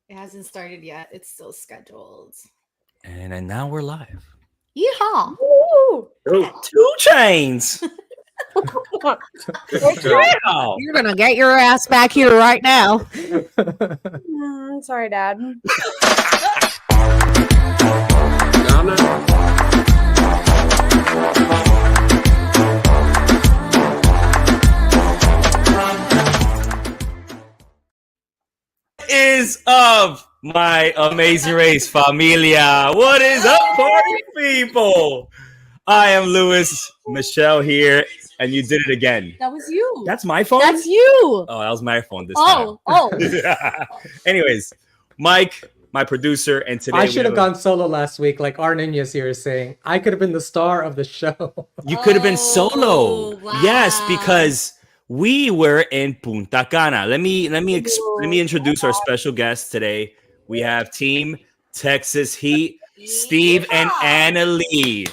It hasn't started yet. It's still scheduled. And now we're live. Yeehaw! Woo! Oh, 2 Chains. Wow. You're gonna get your ass back here right now. Sorry, Dad. no, no. Is up, my amazing race familia? What is up, party people? I am Lewis, Michelle here, and you did it again. That was you. That's my phone? That's you. Oh, that was my phone this time. Oh. Anyways, Mike, my producer, and today I should have gone solo last week, like Arnenius here is saying. I could have been the star of the show. You could have been solo. Wow. Yes, because we were in Punta Cana. Let me introduce our special guests today. We have Team Texas Heat, Steve and Anna Leigh.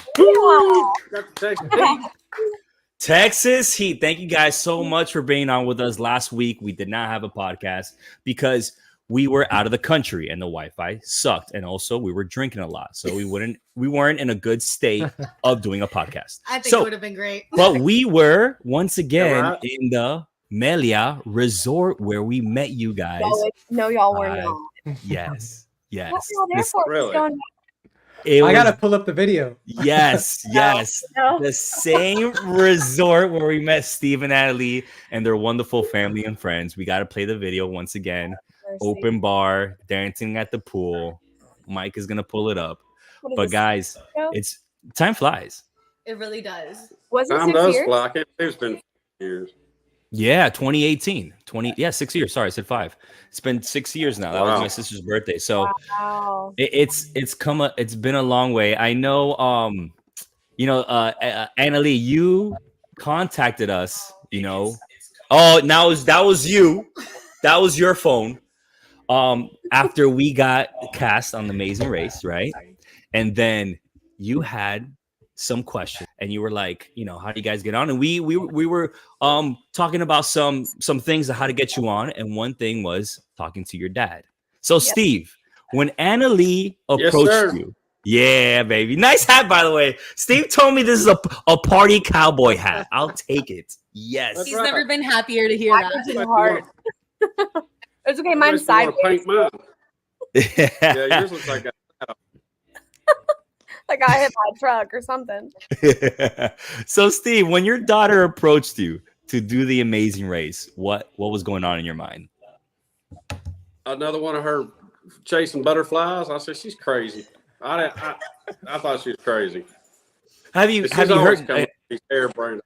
Texas Heat. Thank you guys so much for being on with us. Last week we did not have a podcast because we were out of the country and the Wi-Fi sucked, and also we were drinking a lot, so we weren't in a good state of doing a podcast. I think it would have been great. But we were once again in the Melia Resort where we met you guys. No, y'all were not. Yes. What were y'all there for? Really? I gotta pull up the video. Yes. No. The same resort where we met Steve and Natalie and their wonderful family and friends. We got to play the video once again. Open bar, dancing at the pool. Mike is gonna pull it up. But guys, it's time flies. It really does. Was it Time 6 does years? fly. I can't believe it's been years. Yeah, 2018. 6 years. Sorry, I said 5. It's been 6 years now. That was my sister's birthday. So Wow. it's been a long way. I know Anna Leigh, you contacted us, Oh, now that was you. That was your phone. After we got cast on The Amazing Race, right? And then you had some questions and you were like, how do you guys get on? And we were talking about some things of how to get you on, and one thing was talking to your dad. So Steve, when Anna Leigh approached you, yeah, baby, nice hat, by the way. Steve told me this is a party cowboy hat. I'll take it. Yes. He's never been happier to hear that. Hard. It's okay, mine's sideways. Yeah, yours looks like Like I hit my truck or something. So, Steve, when your daughter approached you to do The Amazing Race, what was going on in your mind? another one of her chasing butterflies. I said, she's crazy. I thought she was crazy. Have you heard? Harebrained.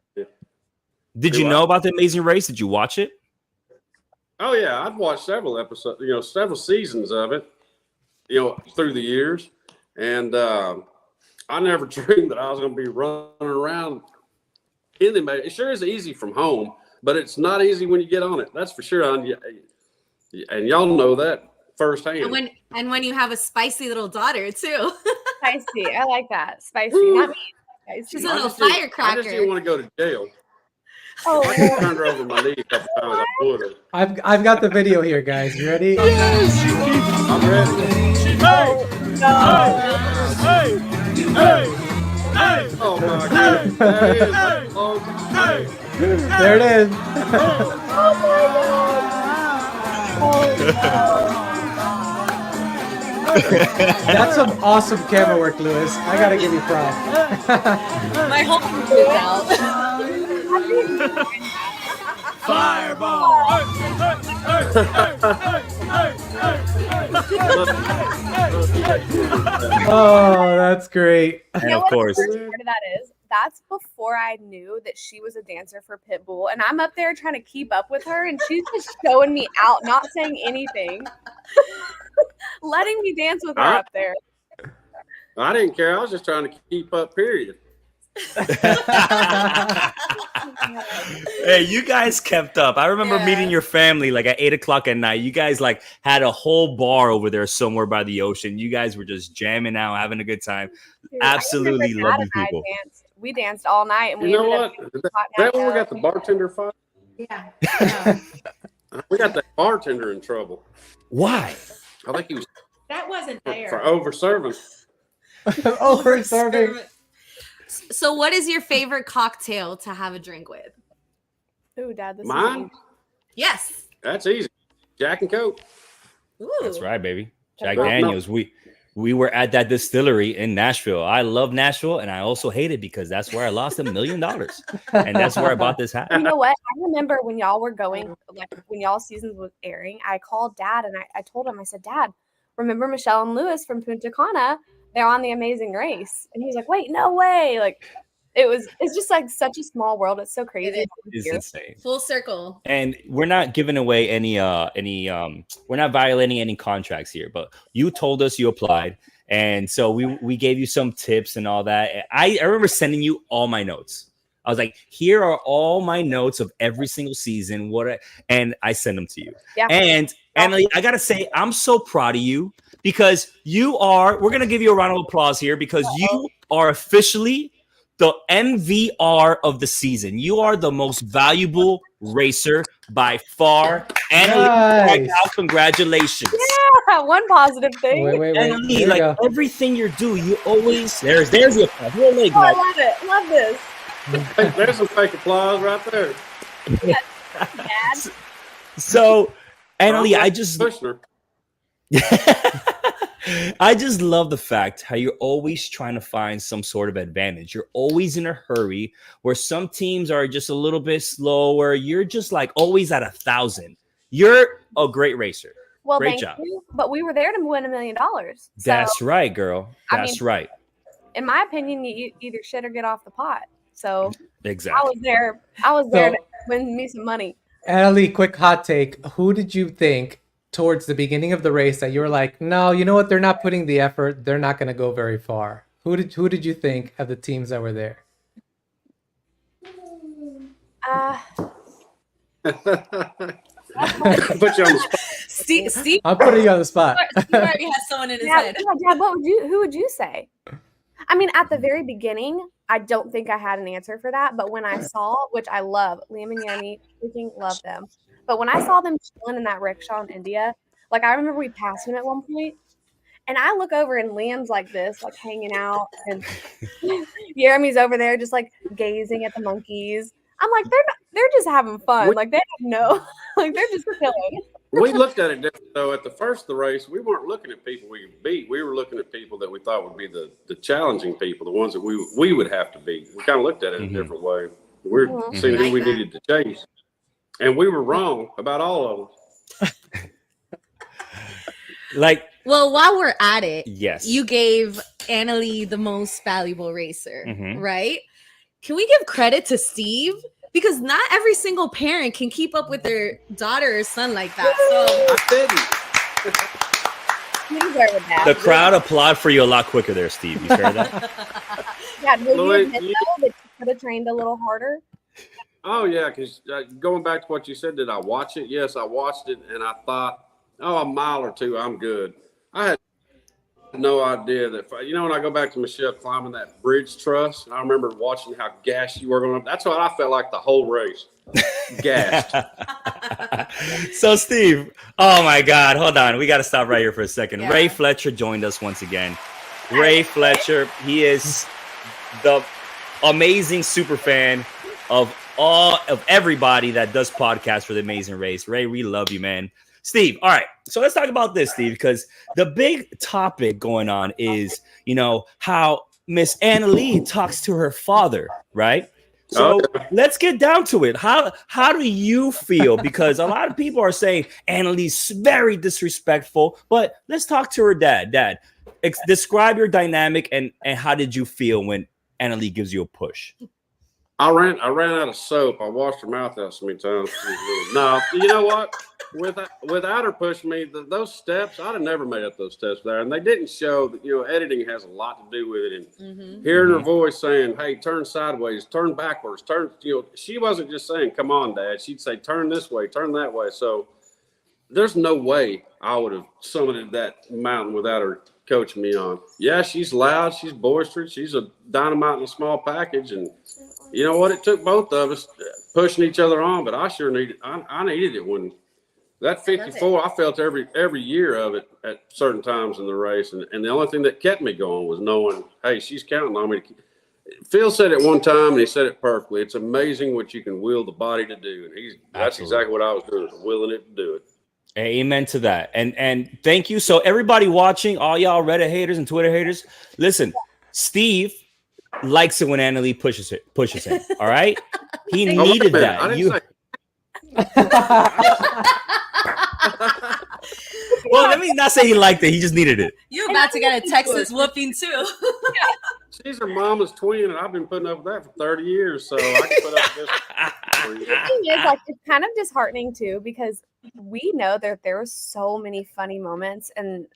Did you know about The Amazing Race? Did you watch it? Oh yeah, I've watched several episodes, several seasons of it, through the years, and I never dreamed that I was going to be running around in the. It sure is easy from home, but it's not easy when you get on it. That's for sure. And y'all know that firsthand. And when you have a spicy little daughter too. Spicy. I like that. Spicy. Not me. Spicy. She's a little firecracker. I just didn't want to go to jail. Oh, I just turned her over my knee a couple times. I would have. I've got the video here, guys. You ready? I'm ready. Oh my God. That is There it is. That's some awesome camera work, Lewis. I gotta give you props. My whole thing is out. Fireball! Oh, that's great. And of course, part of that is that's before I knew that she was a dancer for Pitbull, and I'm up there trying to keep up with her, and she's just showing me out, not saying anything, letting me dance with her up there. I didn't care. I was just trying to keep up, period. hey, you guys kept up. I remember meeting your family like at 8:00 at night. You guys like had a whole bar over there somewhere by the ocean. You guys were just jamming out, having a good time. Dude, Absolutely lovely people. We danced all night, and You know what? Is that when we got the bartender fight? Yeah. We got that bartender in trouble. Why? I think he was That wasn't for fair. over serving. Over serving. So, what is your favorite cocktail to have a drink with? Ooh, Dad, this is Mine? easy. Yes. That's easy. Jack and Coke. Ooh. That's right, baby. Jack No. Daniels. We were at that distillery in Nashville. I love Nashville, and I also hate it because that's where I lost $1 million, and that's where I bought this hat. You know what? I remember when y'all were going, like when y'all seasons was airing, I called Dad and I told him, I said, Dad, remember Michelle and Lewis from Punta Cana? They're on The Amazing Race. And he was like, wait, no way. Like it's just like such a small world. It's so crazy. It's insane. Full circle. And we're not giving away any we're not violating any contracts here, but you told us you applied, and so we gave you some tips and all that. I remember sending you all my notes. I was like, here are all my notes of every single season, and I send them to you. Yeah. And I gotta say, I'm so proud of you because we're gonna give you a round of applause here because you are officially the MVR of the season. You are the most valuable racer by far. And right now, congratulations. Yeah, one positive thing. Wait. And Leigh, There you like go. everything you do, you always there's the applause. Real Leigh, Oh, I guys. love it. Love this. There's some fake applause right there. Dad. So, Annalie, I'm I just pushing her. I just love the fact how you're always trying to find some sort of advantage. You're always in a hurry where some teams are just a little bit slower. You're just like always at 1,000. You're a great racer. Well, Great thank job. you. But we were there to win $1 million. So, That's right, girl. I That's mean, right. in my opinion, you either shit or get off the pot. So Exactly. I was there So- to win me some money. Annalie, quick hot take. Who did you think towards the beginning of the race that you were like, no, you know what? They're not putting the effort. They're not going to go very far. Who did you think of the teams that were there? Put you on the spot. Steve I'm putting you on the spot. already has someone in his Yeah, head. Dad, who would you say? I mean, at the very beginning, I don't think I had an answer for that. But when I saw, which I love, Liam and Yanni, freaking love them. But when I saw them chilling in that rickshaw in India, like I remember we passed him at one point, and I look over and Liam's like this, like hanging out, and Jeremy's over there just like gazing at the monkeys. I'm like, they're just having fun. Like they don't know, like they're just chilling. We looked at it different though. At the first of the race, we weren't looking at people we could beat. We were looking at people that we thought would be the challenging people, the ones that we would have to beat. We kind of looked at it in a different way. We're seeing who we needed to chase, and we were wrong about all of them. Like, Well, while we're at it, yes. you gave Annalie the most valuable racer, Mhm. right? Can we give credit to Steve? Because not every single parent can keep up with their daughter or son like that. So I didn't. You deserve it, Dad. The crowd applaud for you a lot quicker there, Steve. You heard that? Yeah, will you Louis, admit you- though that you could have trained a little harder? Oh yeah, because going back to what you said, did I watch it? Yes, I watched it, and I thought, oh, a mile or two, I'm good. I had no idea that, when I go back to Michelle climbing that bridge truss, and I remember watching how gassed you were going up. That's what I felt like the whole race, gassed. So, Steve, oh my God, hold on. We got to stop right here for a second. Yeah. Ray Fletcher joined us once again. Ray Fletcher, he is the amazing super fan of everybody that does podcasts for The Amazing Race. Ray, we love you, man. Steve, all right. So let's talk about this, Steve, because the big topic going on is, how Miss Annalie talks to her father, right? So let's get down to it. How do you feel? Because a lot of people are saying Annalie's very disrespectful, but let's talk to her dad. Dad, describe your dynamic and how did you feel when Annalie gives you a push? I ran out of soap. I washed her mouth out so many times. No, you know what? Without her pushing me, those steps, I'd have never made up those steps there. And they didn't show that, editing has a lot to do with it. And hearing her voice saying, hey, turn sideways, turn backwards, turn, she wasn't just saying, come on, Dad. She'd say, turn this way, turn that way. So there's no way I would have summited that mountain without her coaching me on. Yeah, she's loud. She's boisterous. She's a dynamite in a small package. And you know what? It took both of us pushing each other on, but I sure needed, I needed it when That 54, I felt every year of it at certain times in the race. And the only thing that kept me going was knowing, hey, she's counting on me. Phil said it one time, and he said it perfectly. It's amazing what you can will the body to do. And that's exactly what I was doing, willing it to do it. Amen to that. And thank you. So everybody watching, all y'all Reddit haters and Twitter haters, listen, Steve likes it when Annalie pushes him. All right. He needed that. I didn't say. Well, let me not say he liked it. He just needed it. You about to get a Texas whooping too. She's her mama's twin, and I've been putting up with that for 30 years, so I can put up with this. The thing is, like, it's kind of disheartening too, because we know that there were so many funny moments and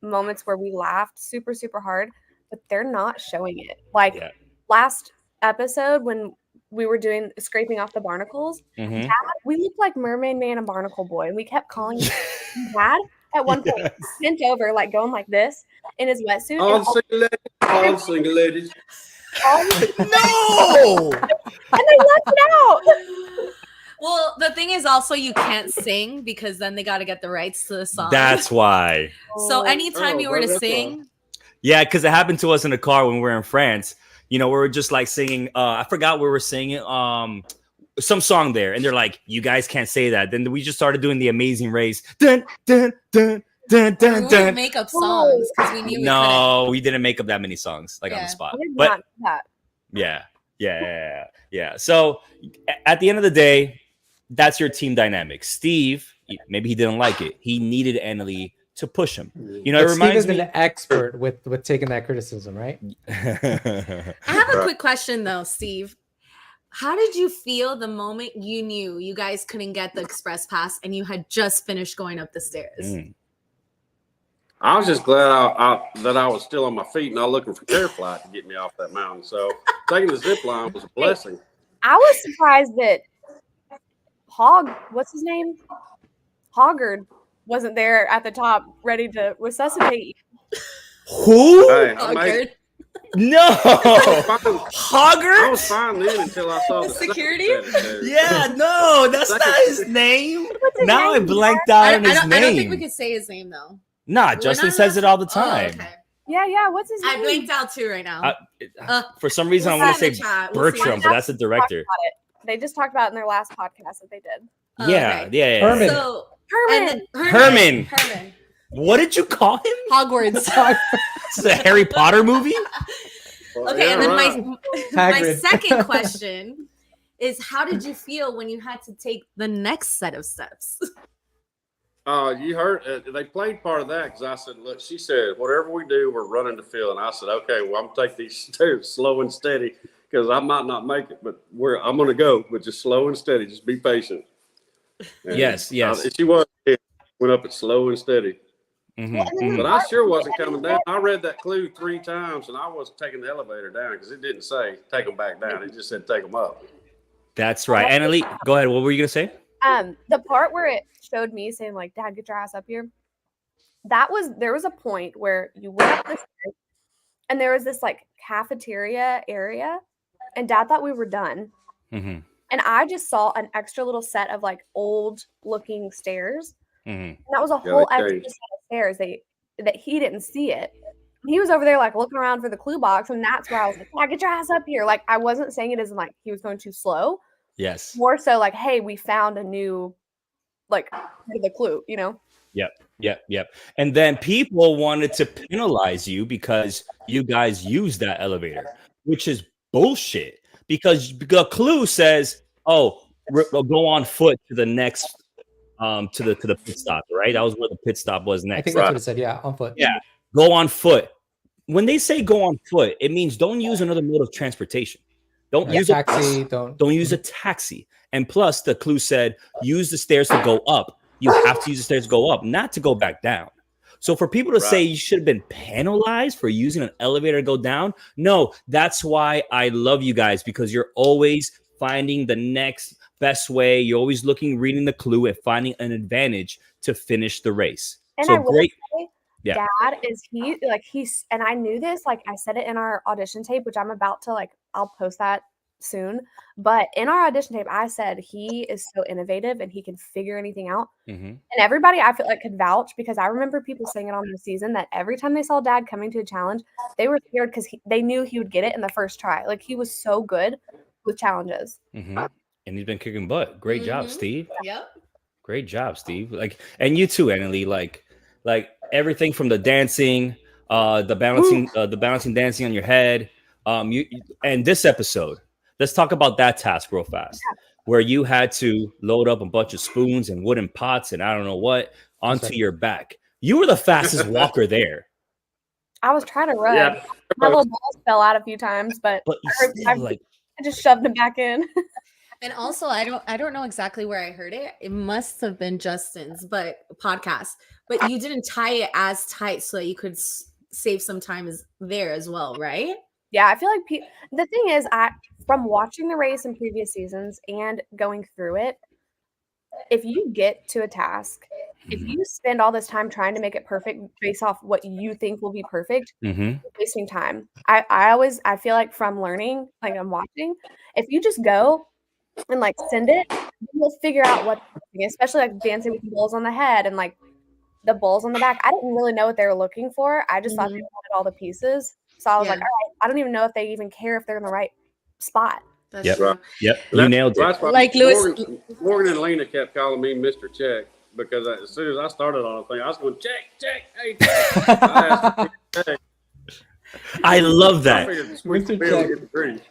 moments where we laughed super, super hard, but they're not showing it. Like last episode when we were doing scraping off the barnacles, Dad, we looked like Mermaid Man and Barnacle Boy, and we kept calling him Dad. At one point, bent over, like going like this in his wetsuit. All single ladies. No! And they left it out. Well, the thing is also you can't sing because then they got to get the rights to the song. That's why. So anytime you were to sing. Yeah, because it happened to us in the car when we were in France. You know, we were just like singing. I forgot we were singing some song there, and they're like, "You guys can't say that." Then we just started doing the Amazing Race. Dun dun dun dun dun We dun. make up songs because we knew. We didn't make up that many songs like on the spot. I did But not do that. yeah. So at the end of the day, that's your team dynamic. Steve, maybe he didn't like it. He needed Annalie to push him. You know, But it reminds Steve is me. an expert with taking that criticism, right? I have a quick question though, Steve. How did you feel the moment you knew you guys couldn't get the express pass and you had just finished going up the stairs? I was just glad that I was still on my feet and not looking for Air Flight to get me off that mountain. So taking the zip line was a blessing. I was surprised that what's his name? Hoggard wasn't there at the top ready to resuscitate you. Who? Hey, Hoggard. No, Hoggard. I was fine then until I saw the security. Yeah, no, that's not his name. Now I blanked out on his name. I don't think we could say his name though. Nah, Justin says it all the time. Oh, okay. Yeah. What's his name? I blanked out too right now. For some reason, I want to say Bertram, but that's the director. They just talked about it in their last podcast that they did. Yeah. Herman. So Herman. What did you call him? Hogwarts. It's a Harry Potter movie? Okay, and then my Hagrid. second question is, how did you feel when you had to take the next set of steps? You heard they played part of that because I said, look, she said, whatever we do, we're running to Phil. And I said, okay, well, I'm going to take these steps slow and steady because I might not make it, but I'm going to go, but just slow and steady. Just be patient. And Yes. she went up at slow and steady. But I sure wasn't coming down. I read that clue 3 times, and I wasn't taking the elevator down because it didn't say take them back down. It just said take them up. That's right. Annalie, go ahead. What were you going to say? The part where it showed me saying like, Dad, get your ass up here. There was a point where you went up the stairs and there was this like cafeteria area and Dad thought we were done. And I just saw an extra little set of like old looking stairs. And that was a whole extra set of stairs that he didn't see it. He was over there like looking around for the clue box, and that's where I was like, "Yeah, get your ass up here!" Like I wasn't saying it as in like he was going too slow. Yes. More so like, "Hey, we found a new like the clue," you know. Yep. And then people wanted to penalize you because you guys used that elevator, which is bullshit. Because the clue says, "Oh, go on foot to the next." To the pit stop, right? That was where the pit stop was next. I think that's what it said. Yeah, on foot. Yeah, go on foot. When they say go on foot, it means don't use another mode of transportation. Don't use a taxi. Don't use a taxi. And plus, the clue said use the stairs to go up. You have to use the stairs to go up, not to go back down. So for people to say you should have been penalized for using an elevator to go down, no, that's why I love you guys, because you're always finding the next best way. You're always reading the clue and finding an advantage to finish the race. And so I will great. say, Dad and I knew this, like I said it in our audition tape, which I'm about to I'll post that soon. But in our audition tape, I said he is so innovative and he can figure anything out. Mm-hmm. And everybody I feel like could vouch, because I remember people saying it on the season that every time they saw Dad coming to a challenge, they were scared because they knew he would get it in the first try. Like, he was so good with challenges. Mm-hmm. And he's been kicking butt. Great job, Steve. Yep. Great job, Steve. Like, and you too, Annalie. Like everything from the dancing, the balancing dancing on your head. And this episode, let's talk about that task real fast, where you had to load up a bunch of spoons and wooden pots and I don't know what onto your back. You were the fastest walker there. I was trying to run. Yeah. My little balls fell out a few times, but I just shoved them back in. And also, I don't know exactly where I heard it. It must have been Justin's, podcast. But you didn't tie it as tight so that you could save some time there as well, right? Yeah, I feel like the thing is, from watching the race in previous seasons and going through it, if you get to a task, if you spend all this time trying to make it perfect based off what you think will be perfect, you're wasting time. I feel like from learning, like I'm watching, if you just go and like send it, you'll figure out what's happening, especially like dancing with the balls on the head and like the balls on the back. I didn't really know what they were looking for. I just thought they wanted all the pieces. So I was like, all right, I don't even know if they even care if they're in the right spot. That's true. Yep. You nailed it. That's why Like Morgan and Lena kept calling me Mr. Check, because as soon as I started on the thing, I was going, check, hey, check. I asked to check. I love that. Mr. Check.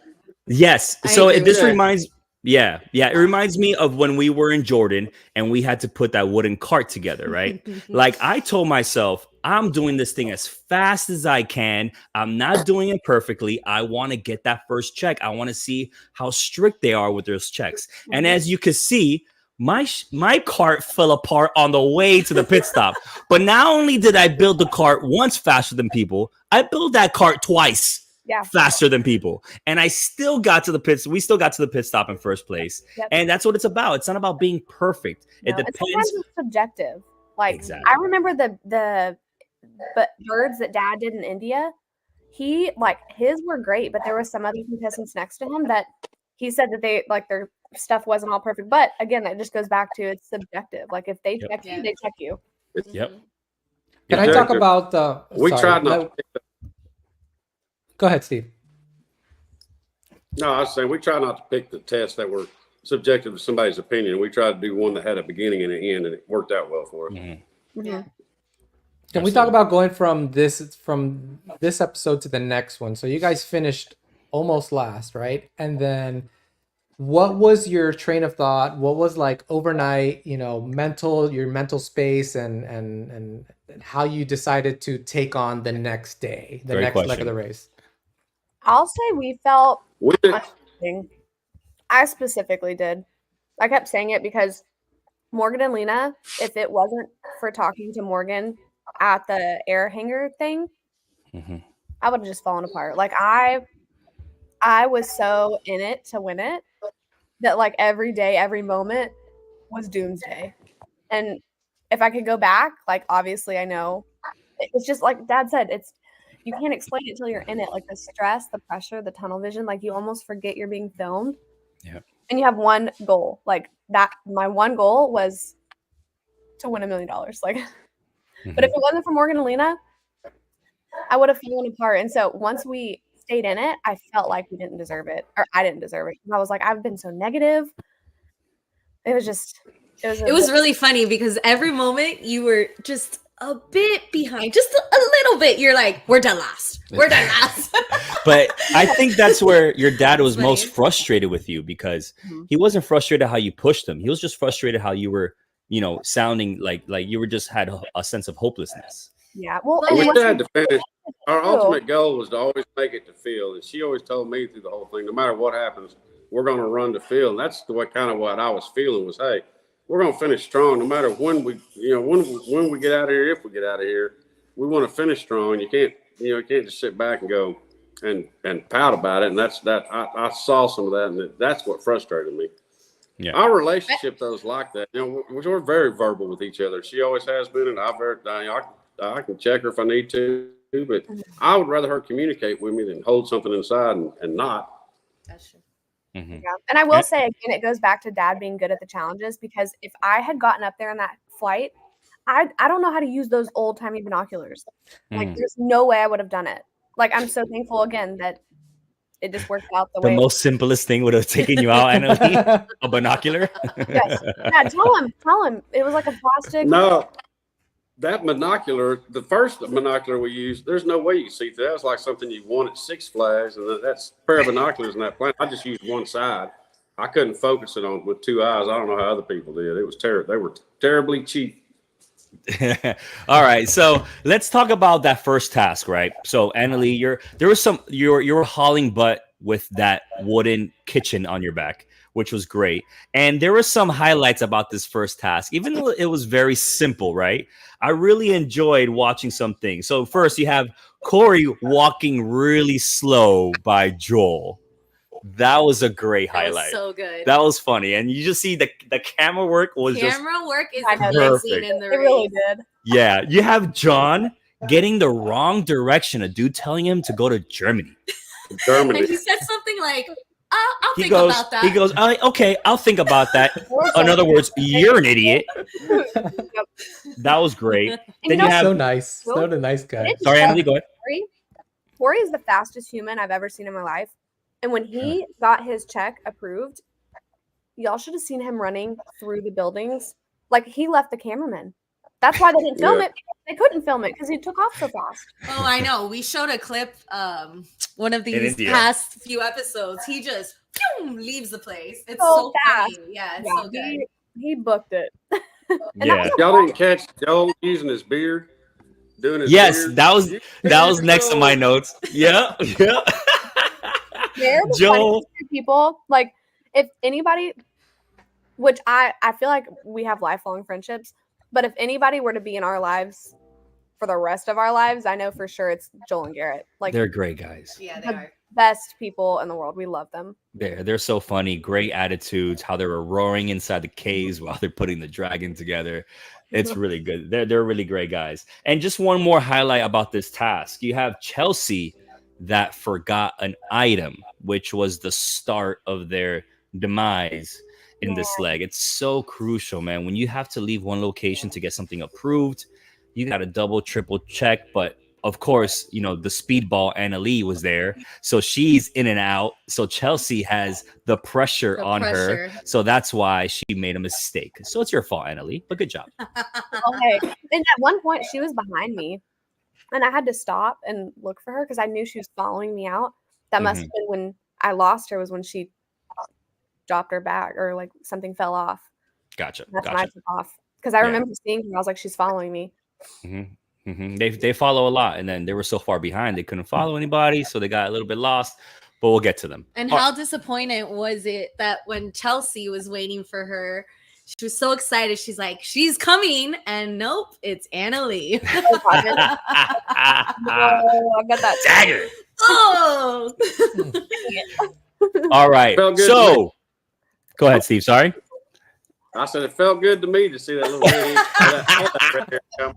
Yes. So this reminds it reminds me of when we were in Jordan and we had to put that wooden cart together, right? Like, I told myself, I'm doing this thing as fast as I can. I'm not doing it perfectly. I want to get that first check. I want to see how strict they are with those checks. And as you can see, my cart fell apart on the way to the pit stop. But not only did I build the cart once faster than people, I built that cart twice. Faster than people, and I still got to the pits. We still got to the pit stop in first place, and that's what it's about. It's not about being perfect. No, it depends. Sometimes it's subjective. Like, exactly. I remember the birds that Dad did in India. His were great, but there were some other contestants next to him that he said that they like their stuff wasn't all perfect. But again, that just goes back to it's subjective. Like, if they check you, they check you. Yep. Can I talk about we tried not to Go ahead, Steve. No, I was saying we try not to pick the tests that were subjective to somebody's opinion. We tried to do one that had a beginning and an end, and it worked out well for us. Yeah. Can we talk about going from this episode to the next one? So you guys finished almost last, right? And then what was your train of thought? What was like overnight, your mental space and how you decided to take on the next day, the next leg of the race? I'll say we felt uplifting. I specifically did. I kept saying it because Morgan and Lena, if it wasn't for talking to Morgan at the air hanger thing, I would have just fallen apart. Like, I was so in it to win it that like every day, every moment was doomsday. And if I could go back, like, obviously I know it's just like Dad said, you can't explain it till you're in it. Like, the stress, the pressure, the tunnel vision, like, you almost forget you're being filmed. Yeah. And you have one goal. Like, that my one goal was to win $1 million. Like, but if it wasn't for Morgan and Lena, I would have fallen apart. And so once we stayed in it, I felt like we didn't deserve it, or I didn't deserve it. I was like, I've been so negative. It was really funny because every moment you were just a bit behind, just a little bit. You're like, we're done last. We're done last. But I think that's where your dad was most frustrated with you, because he wasn't frustrated how you pushed him. He was just frustrated how you were, sounding like you were just had a sense of hopelessness. Yeah. Well, we had to finish. Our ultimate goal was to always make it to field, and she always told me through the whole thing, no matter what happens, we're going to run to field. And that's what I was feeling was, hey, we're going to finish strong, no matter when we get out of here. If we get out of here, we want to finish strong. You can't just sit back and go and pout about it. And I saw some of that, and that's what frustrated me. Yeah, our relationship though is like that. We're very verbal with each other. She always has been, and I can check her if I need to. But I would rather her communicate with me than hold something inside and not. That's true. Mhm. Yeah. And I will Yeah. say again, it goes back to Dad being good at the challenges, because if I had gotten up there in that flight, I don't know how to use those old timey binoculars. Like, Mm. there's no way I would have done it. Like, I'm so thankful again that it just worked out the The way. most simplest thing would have taken you out, Annalie. A binocular. Yes. Yeah, tell him. It was like a plastic. No, that binocular, the first binocular we used, there's no way you can see through. That was like something you won at Six Flags, and that's a pair of binoculars in that plane. I just used one side. I couldn't focus it on with two eyes. I don't know how other people did. It was terrible. They were terribly cheap. All right, so let's talk about that first task, right? So, Annalie, you were hauling butt with that wooden kitchen on your back, which was great. And there were some highlights about this first task, even though it was very simple, right? I really enjoyed watching some things. So, first, you have Corey walking really slow by Joel. That was a great That was highlight. so good. That was funny, and you just see the camera work was Camera work is I know, amazing in the It really race. did. yeah. You have John getting the wrong direction, a dude telling him to go to Germany. Germany. And he said something like, I'll He think goes, about that. he goes, okay, I'll think about that. In other words, you're an idiot. That was great. And Then you know, have, So nice. So a nice guy. It's sorry, so Annalie, go ahead. Corey is the fastest human I've ever seen in my life. And when he got his check approved, y'all should have seen him running through the buildings. Like, he left the cameraman. That's why they didn't film it. They couldn't film it because he took off so fast. Oh, I know. We showed a clip one of these India. past few episodes. He just leaves the place. It's So so fast. funny. Yeah, it's Yeah, so good. he booked it. Yeah. Y'all didn't catch Joel using his beard, doing his Yes, beard? that was next to my notes. Yeah. They're the Joel. funniest people. Like, if anybody, which I feel like we have lifelong friendships, but if anybody were to be in our lives for the rest of our lives, I know for sure it's Joel and Garrett. Like, They're great guys. Yeah, they the are. best people in the world. We love them. They're so funny, great attitudes, how they were roaring inside the caves while they're putting the dragon together. It's really good. They're really great guys. And just one more highlight about this task. You have Chelsea that forgot an item, which was the start of their demise in this leg. It's so crucial, man. When you have to leave one location to get something approved, you got to double, triple check. But of course, you know, the speedball Annalie was there. So she's in and out. So Chelsea has the pressure on her. So that's why she made a mistake. So it's your fault, Annalie, but good job. Okay. And at one point, she was behind me, and I had to stop and look for her because I knew she was following me out. That must have been when I lost her, was when she dropped her bag or like something fell off. Gotcha. That's when I took off because I remember seeing her. I was like, she's following me. They follow a lot, and then they were so far behind they couldn't follow anybody, so they got a little bit lost. But we'll get to them. And how disappointed was it that when Chelsea was waiting for her, she was so excited. She's like, she's coming. And nope, it's Annalie. Oh, I got that dagger. Oh. All right. So go ahead, Steve. Sorry. I said it felt good to me to see that little red come.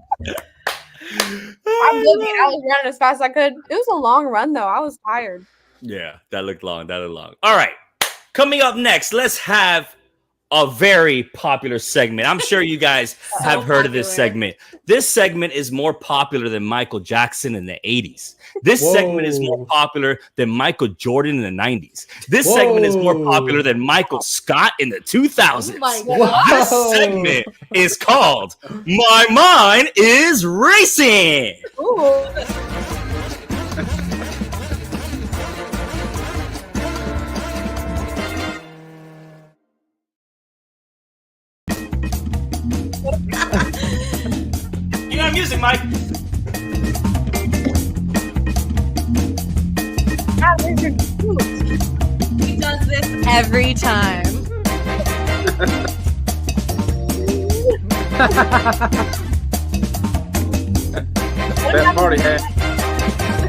I was running as fast as I could. It was a long run though. I was tired. Yeah, that looked long. All right. Coming up next, let's have a very popular segment. I'm sure you guys have heard of this segment. This segment is more popular than Michael Jackson in the 80s. This segment is more popular than Michael Jordan in the 90s. This segment is more popular than Michael Scott in the 2000s. Oh my God. This segment is called My Mind is Racing. Ooh. You got music, Mike. He does this every time. That party hat.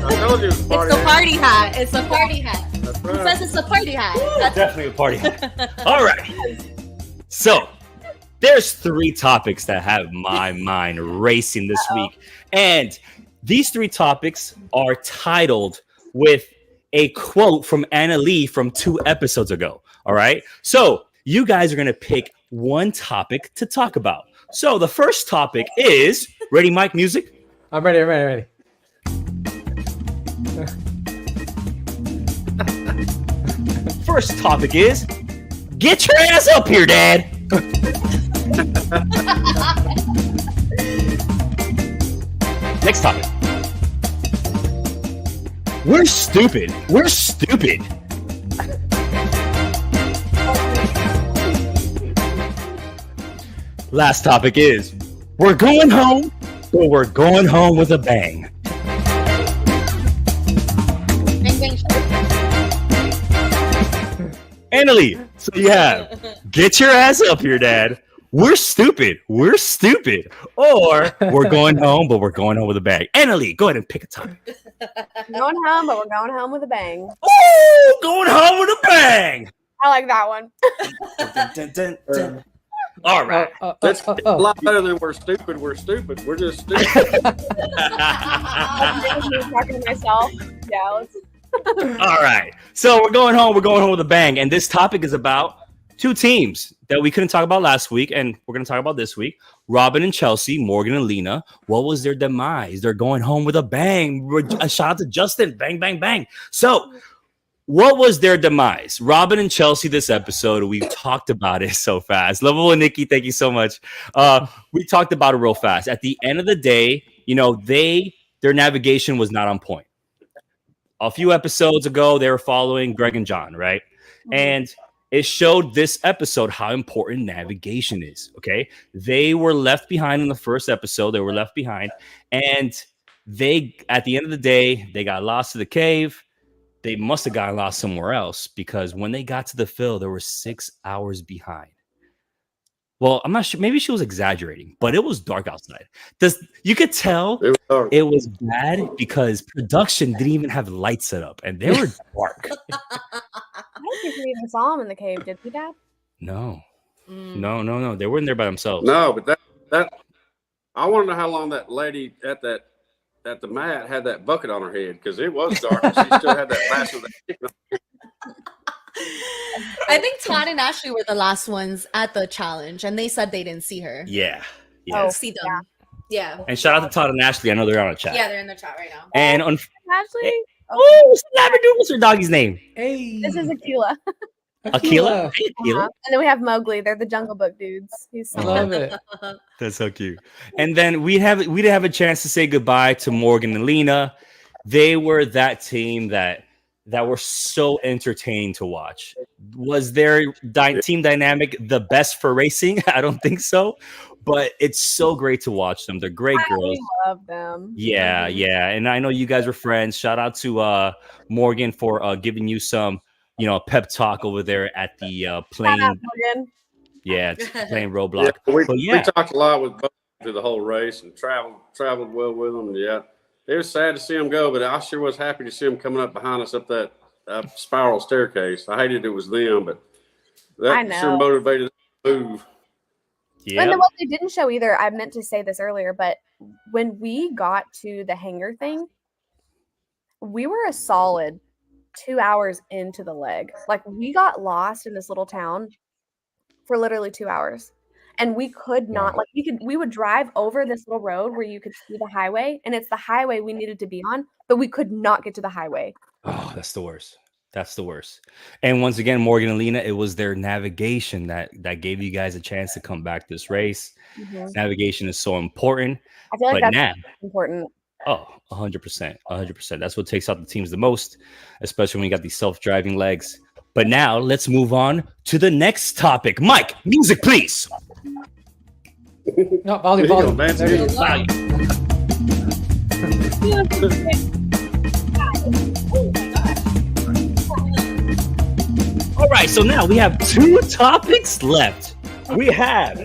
I told you it was a party It's a hat. party hat. It's a party hat. That's He right. says it's a party hat. That's Definitely a party hat. All right. So there's 3 topics that have my mind racing this week. And these 3 topics are titled with a quote from Anna Leigh from 2 episodes ago. All right. So you guys are going to pick one topic to talk about. So the first topic is ready, Mike, music. I'm ready. I'm ready. First topic is get your ass up here, Dad. Next topic. We're stupid. We're stupid. Last topic is we're going home, but we're going home with a bang. Bang, bang, Annalie, so you have get your ass up here, Dad. We're stupid. We're stupid. Or we're going home, but we're going home with a bang. Annalie, go ahead and pick a topic. Going home, but we're going home with a bang. Oh, going home with a bang. I like that one. Dun, dun, dun. All right. That's a lot better than we're stupid. We're stupid. We're just stupid. I'm talking to myself. Yeah, let's. All right. So we're going home. We're going home with a bang. And this topic is about 2 teams that we couldn't talk about last week, and we're going to talk about this week. Robin and Chelsea, Morgan and Lena. What was their demise? They're going home with a bang. A shout out to Justin. Bang, bang, bang. So what was their demise? Robin and Chelsea this episode, we talked about it so fast. Lovable and Nikki, thank you so much. We talked about it real fast. At the end of the day, you know, their navigation was not on point. A few episodes ago, they were following Greg and John, right? And it showed this episode how important navigation is, okay? They were left behind in the first episode. They were left behind. And they, at the end of the day, they got lost to the cave. They must have gotten lost somewhere else because when they got to the fill, they were 6 hours behind. Well, I'm not sure. Maybe she was exaggerating, but it was dark outside. You could tell it was bad because production didn't even have lights set up, and they were dark. I don't think we even saw him in the cave, did we, Dad? No. They weren't there by themselves. No, but that I want to know how long that lady at the mat had that bucket on her head because it was dark. And she still had that lasso. I think Todd and Ashley were the last ones at the challenge, and they said they didn't see her. Yeah. Oh, See them. Yeah. And shout out to Todd and Ashley. I know they're on a chat. Yeah, they're in the chat right now. And Ashley? what's her doggy's name? Hey, This is Aquila. Aquila. Hey, Aquila. And then we have Mowgli. They're the Jungle Book dudes. He's so love it. That's so cute. And then we didn't have a chance to say goodbye to Morgan and Lena. They were that team that were so entertaining to watch. Was their team dynamic the best for racing? I don't think so, but it's so great to watch them. They're great girls. I love them. Yeah. And I know you guys were friends. Shout out to Morgan for giving you some, pep talk over there at the plane. Shout out, Morgan. Yeah, playing Roblox. We talked a lot with both through the whole race and traveled well with them. Yeah, it was sad to see them go, but I sure was happy to see them coming up behind us up that spiral staircase. I hated it was them, but that sure motivated them to move. Yeah. And then what they didn't show either, I meant to say this earlier, but when we got to the hangar thing, we were a solid 2 hours into the leg. Like we got lost in this little town for literally 2 hours. And we could not, we would drive over this little road where you could see the highway, and it's the highway we needed to be on, but we could not get to the highway. Oh, that's the worst. That's the worst. And once again, Morgan and Lena, it was their navigation that gave you guys a chance to come back this race. Mm-hmm. Navigation is so important. I feel like that's important. Oh, 100%. 100%. That's what takes out the teams the most, especially when you got these self-driving legs. But now let's move on to the next topic. Mike, music, please. No, volume. There you go. All right, so now we have 2 topics left. We have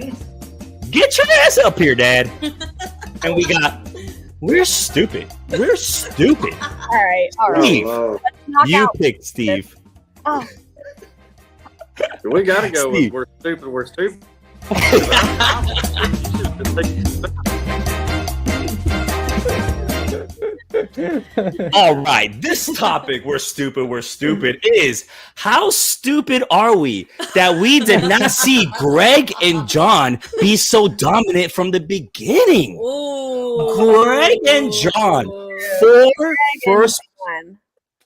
get your ass up here, Dad. And we got we're stupid. We're stupid. All right. Steve, you picked Steve. Oh. We gotta go with we're stupid. We're stupid. All right, this topic, we're stupid, is how stupid are we that we did not see Greg and John be so dominant from beginning? Ooh. Greg and John,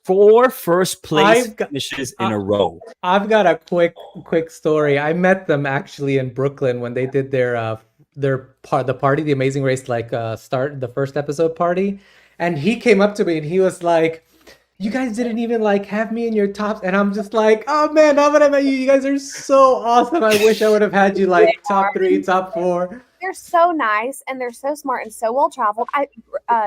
four first place finishes in a row. I've got a quick story. I met them actually in Brooklyn when they did the party, the Amazing Race, start the first episode party. And he came up to me and he was like, "You guys didn't even have me in your tops." And I'm just like, "Oh man, now that I met you, you guys are so awesome. I wish I would have had you top 3, top 4. They're so nice and they're so smart and so well traveled.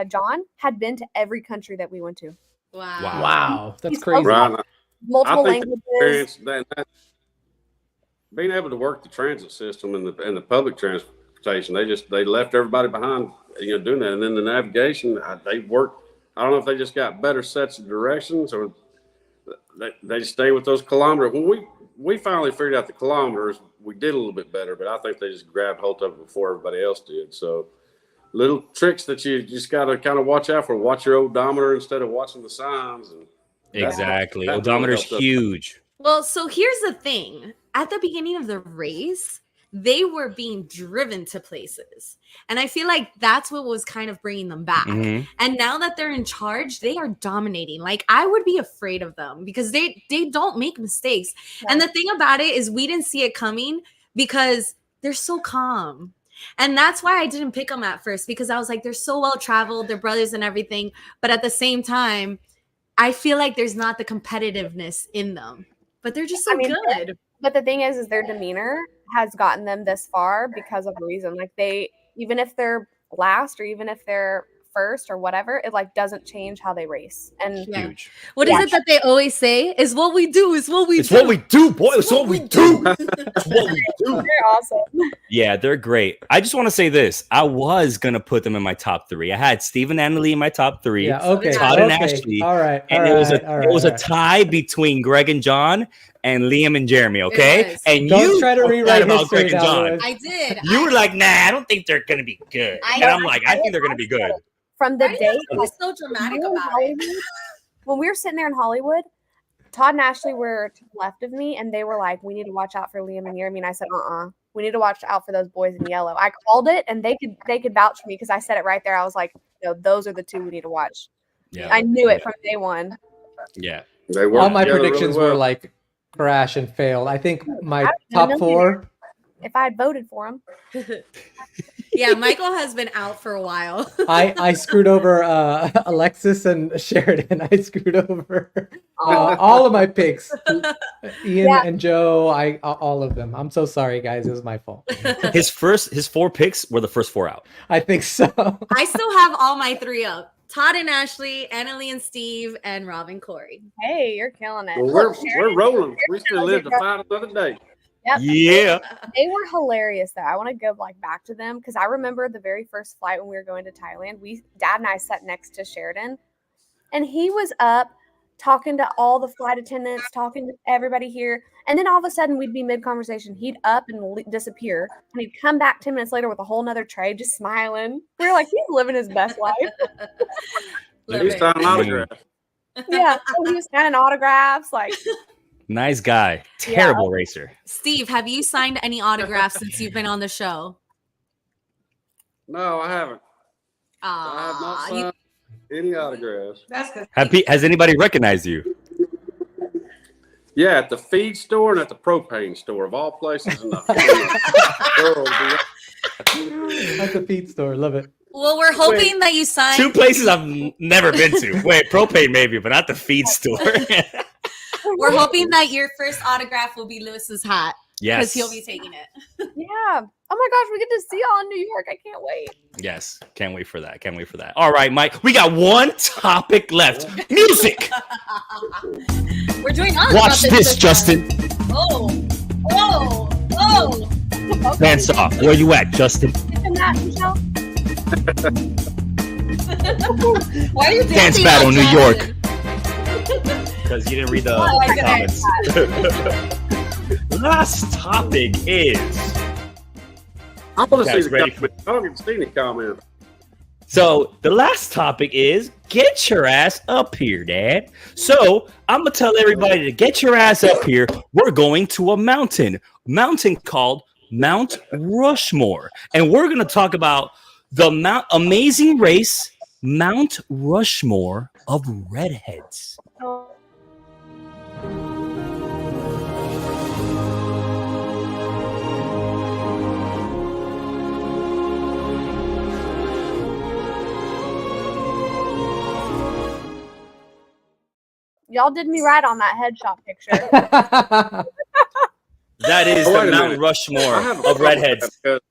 John had been to every country that we went to. Wow. That's He's crazy. spoken multiple I think languages. being able to work the transit system and the public transportation, they left everybody behind, doing that. And then the navigation, they worked. I don't know if they just got better sets of directions or they stay with those kilometers. When we finally figured out the kilometers, we did a little bit better, but I think they just grabbed hold of it before everybody else did. So little tricks that you just got to kind of watch out for. Watch your odometer instead of watching the signs. And Exactly. Odometer's huge. Well, so here's the thing. At the beginning of the race, they were being driven to places. And I feel like that's what was kind of bringing them back. Mhm. And now that they're in charge, they are dominating. I would be afraid of them because they don't make mistakes. Yeah. And the thing about it is we didn't see it coming because they're so calm. And that's why I didn't pick them at first, because I was like, they're so well traveled, they're brothers and everything. But at the same time, I feel like there's not the competitiveness in them. But they're just so good. But the thing is their demeanor has gotten them this far because of a reason. Even if they're last or even if they're first or whatever, it doesn't change how they race. And Huge. What is it that they always say? Is what we do. Is what we It's do. what we do, boy. It's what we do. It's what we do. they're awesome. Yeah, they're great. I just want to say this. I was going to put them in my top 3. I had Steve and Annalie in my top 3. Yeah, okay. Todd and Ashley. All right. And it was a tie between Greg and John and Liam and Jeremy, okay? was. And Don't you try to wrote rewrite that about history Greg and now, John. Lewis. I did. You were like, nah, I don't think they're going to be good. And I'm like, I think they're going to be good. From the day I was so dramatic about it. when we were sitting there in Hollywood, Todd and Ashley were to the left of me, and they were like, "We need to watch out for Liam and Jeremy." And I said, we need to watch out for those boys in yellow." I called it, and they could vouch for me because I said it right there. I was like, those are the 2 we need to watch. Yeah. I knew it from day one. Yeah. they worked All my together predictions really well. were crash and fail. I think my I top know 4. If I had voted for him, Yeah, Michael has been out for a while. I screwed over Alexis and Sheridan. I screwed over all of my picks. Ian and Joe, all of them. I'm so sorry, guys. It was my fault. His 4 picks were the first 4 out. I think so. I still have all my 3 up. Todd and Ashley, Annalie and Steve, and Rob and Corey. hey, you're killing it. Well, Look, we're rolling. We still live to fight another day. Yep. Yeah. They were hilarious though. I want to go back to them because I remember the very first flight when we were going to Thailand. Dad and I sat next to Sheridan, and he was up talking to all the flight attendants, talking to everybody here, and then all of a sudden we'd be mid-conversation. He'd up and disappear, and he'd come back 10 minutes later with a whole nother tray, just smiling. We were like, he's living his best life. Love He's it. signing autographs. Yeah, so he was signing autographs, Nice guy. Terrible racer. Steve, have you signed any autographs since you've been on the show? No, I haven't. I have not signed any autographs. Has anybody recognized you? Yeah, at the feed store and at the propane store, of all places in the world. At the feed store. Love it. Well, we're hoping that you sign. 2 places I've never been to. Wait, propane maybe, but not the feed store. We're hoping that your first autograph will be Lewis's hat. Yes. Because he'll be taking it. Yeah. Oh my gosh, we get to see y'all in New York. I can't wait. Yes. Can't wait for that. Can't wait for that. All right, Mike. We got 1 topic left. Music. We're doing all Watch this, Justin. Oh. Dance off. Where you at, Justin? Isn't that, Michelle? Why are you Dance dancing battle, like New that? York. Because you didn't read the comments. Last topic is I want to see Guys, the ready comments. I don't get to see any comments. So the last topic is get your ass up here, Dad. So I'm gonna tell everybody to get your ass up here. We're going to a mountain called Mount Rushmore, and we're gonna talk about the Amazing Race Mount Rushmore of redheads. Y'all did me right on that headshot picture. That is Oh, the wait a Mount minute. Rushmore I have a of problem with redheads. that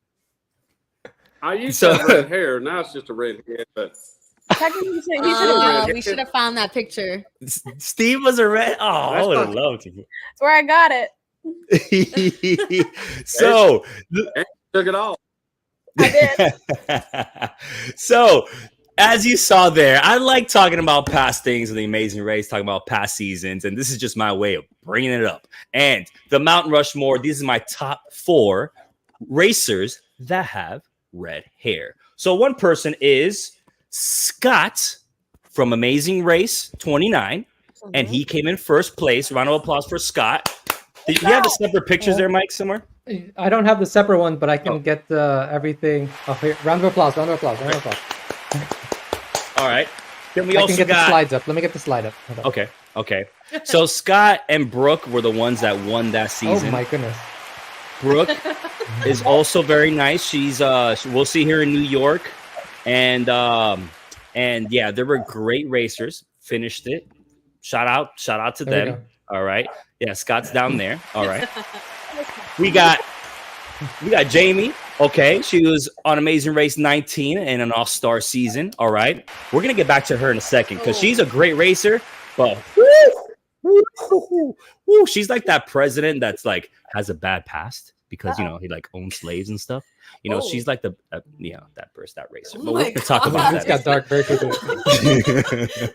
because I used So- to have red hair. Now it's just a red head. But Technically, he should Oh, have. we should have found that picture. Steve was a red. Oh, I That's would have fine. loved to. That's where I got it. So, took it off. I did. So, as you saw there, I like talking about past things in the Amazing Race, talking about past seasons, and this is just my way of bringing it up. And the Mount Rushmore, these are my top 4 racers that have red hair. So, one person is Scott from Amazing Race 29, and he came in first place. Round of applause for Scott. Do you have the separate pictures there, Mike, somewhere? I don't have the separate one, but I can get everything. Oh, here. Round of applause. Round of applause. Round of applause. All right. Then we I also can get the got. slides up. Let me get the slide up. Hold on. Okay. So Scott and Brooke were the ones that won that season. Oh my goodness. Brooke is also very nice. She's we'll see her in New York, and yeah, they were great racers. Finished it. Shout out to There we them. go. All right. Yeah, Scott's down there. All right. We got Jamie. Okay, she was on Amazing Race 19 in an all-star season. All right. We're gonna get back to her in a second because she's a great racer, but she's like that president that's like has a bad past because he like owns slaves and stuff. She's like the that racer. Oh But we're my gonna talk about This that. got dark very quickly.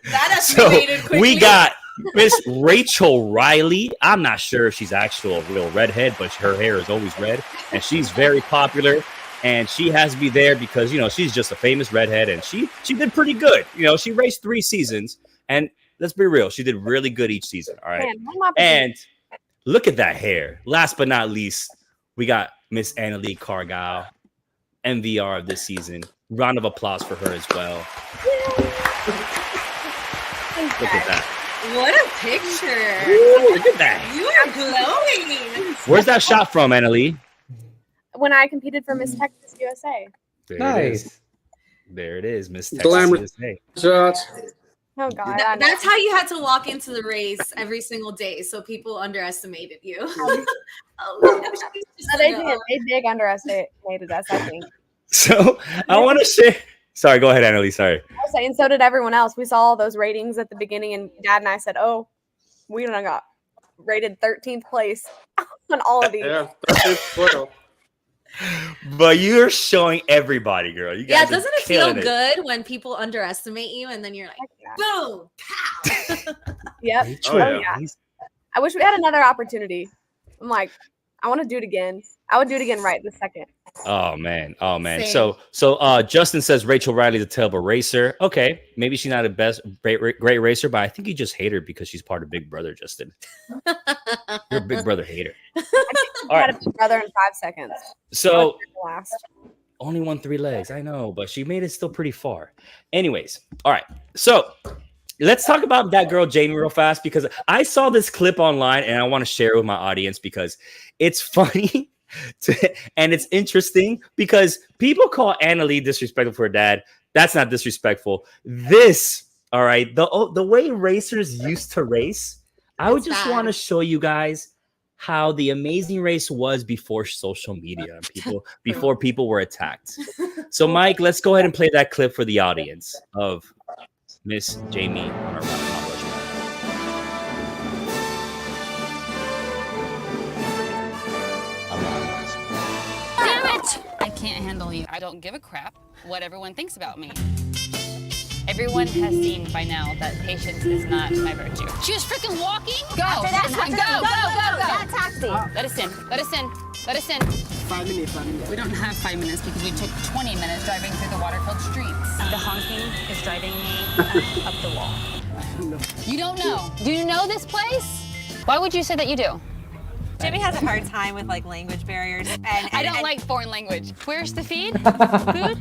That So escalated quickly. we got Miss Rachel Riley. I'm not sure if she's actual real redhead, but her hair is always red, and she's very popular. And she has to be there because she's just a famous redhead, and she did pretty good. She raced 3 seasons, and let's be real, she did really good each season. All right, Man, what am I and look at that hair. Last but not least, we got Miss Annalie Cargile, MVR of this season. Round of applause for her as well. Look at that. What a picture. Ooh, look at that. You are glowing. Where's that shot from, Annalie? when I competed for Miss Texas USA. There Nice. it is. There it is, Miss Texas Glamorous. USA. Shots. Oh God, I know. That's how you had to walk into the race every single day, so people underestimated you. Oh, she's just No, they a- did. They big underestimated us, I think. So I want to share. Sorry, go ahead, Annalie. Sorry. I was saying, so did everyone else. We saw all those ratings at the beginning, and Dad and I said, "Oh, we done got rated 13th place on all of these." Yeah, 12. But you're showing everybody, girl. You guys Yeah, are doesn't it feel killing good when people underestimate you and then you're like, Yeah. boom, pow. Yep. Oh, yeah. Yeah. I wish we had another opportunity. I'm like, I want to do it again. I would do it again right this second. Oh man. Same. So Justin says Rachel Riley's a terrible racer. Okay, maybe she's not a great racer, but I think you just hate her because she's part of Big Brother, Justin. You're a Big Brother hater. All I had right. a big brother in 5 seconds. So Last. only won 3 legs. I know, but she made it still pretty far. Anyways, all right. So let's talk about that girl Jamie real fast because I saw this clip online and I want to share it with my audience because it's funny and it's interesting because people call Annalie disrespectful for her dad. That's not disrespectful. This, all right, the way racers used to race, I would It's just bad. want to show you guys how the Amazing Race was before social media and before people were attacked. So, Mike, let's go ahead and play that clip for the audience of Miss Jamie on our Mount Rushmore. Damn it! I can't handle you. I don't give a crap what everyone thinks about me. Everyone has seen by now that patience is not my virtue. She was freaking walking. Go. After that, this one. Go. That taxi. Let us in. Let us in. Let us in. 5 minutes. We don't have 5 minutes because we took 20 minutes driving through the water-filled streets. The honking is driving me up the wall. You don't know. Do you know this place? Why would you say that you do? Jimmy has a hard time with like language barriers. And I don't like foreign language. Where's the feed? Food?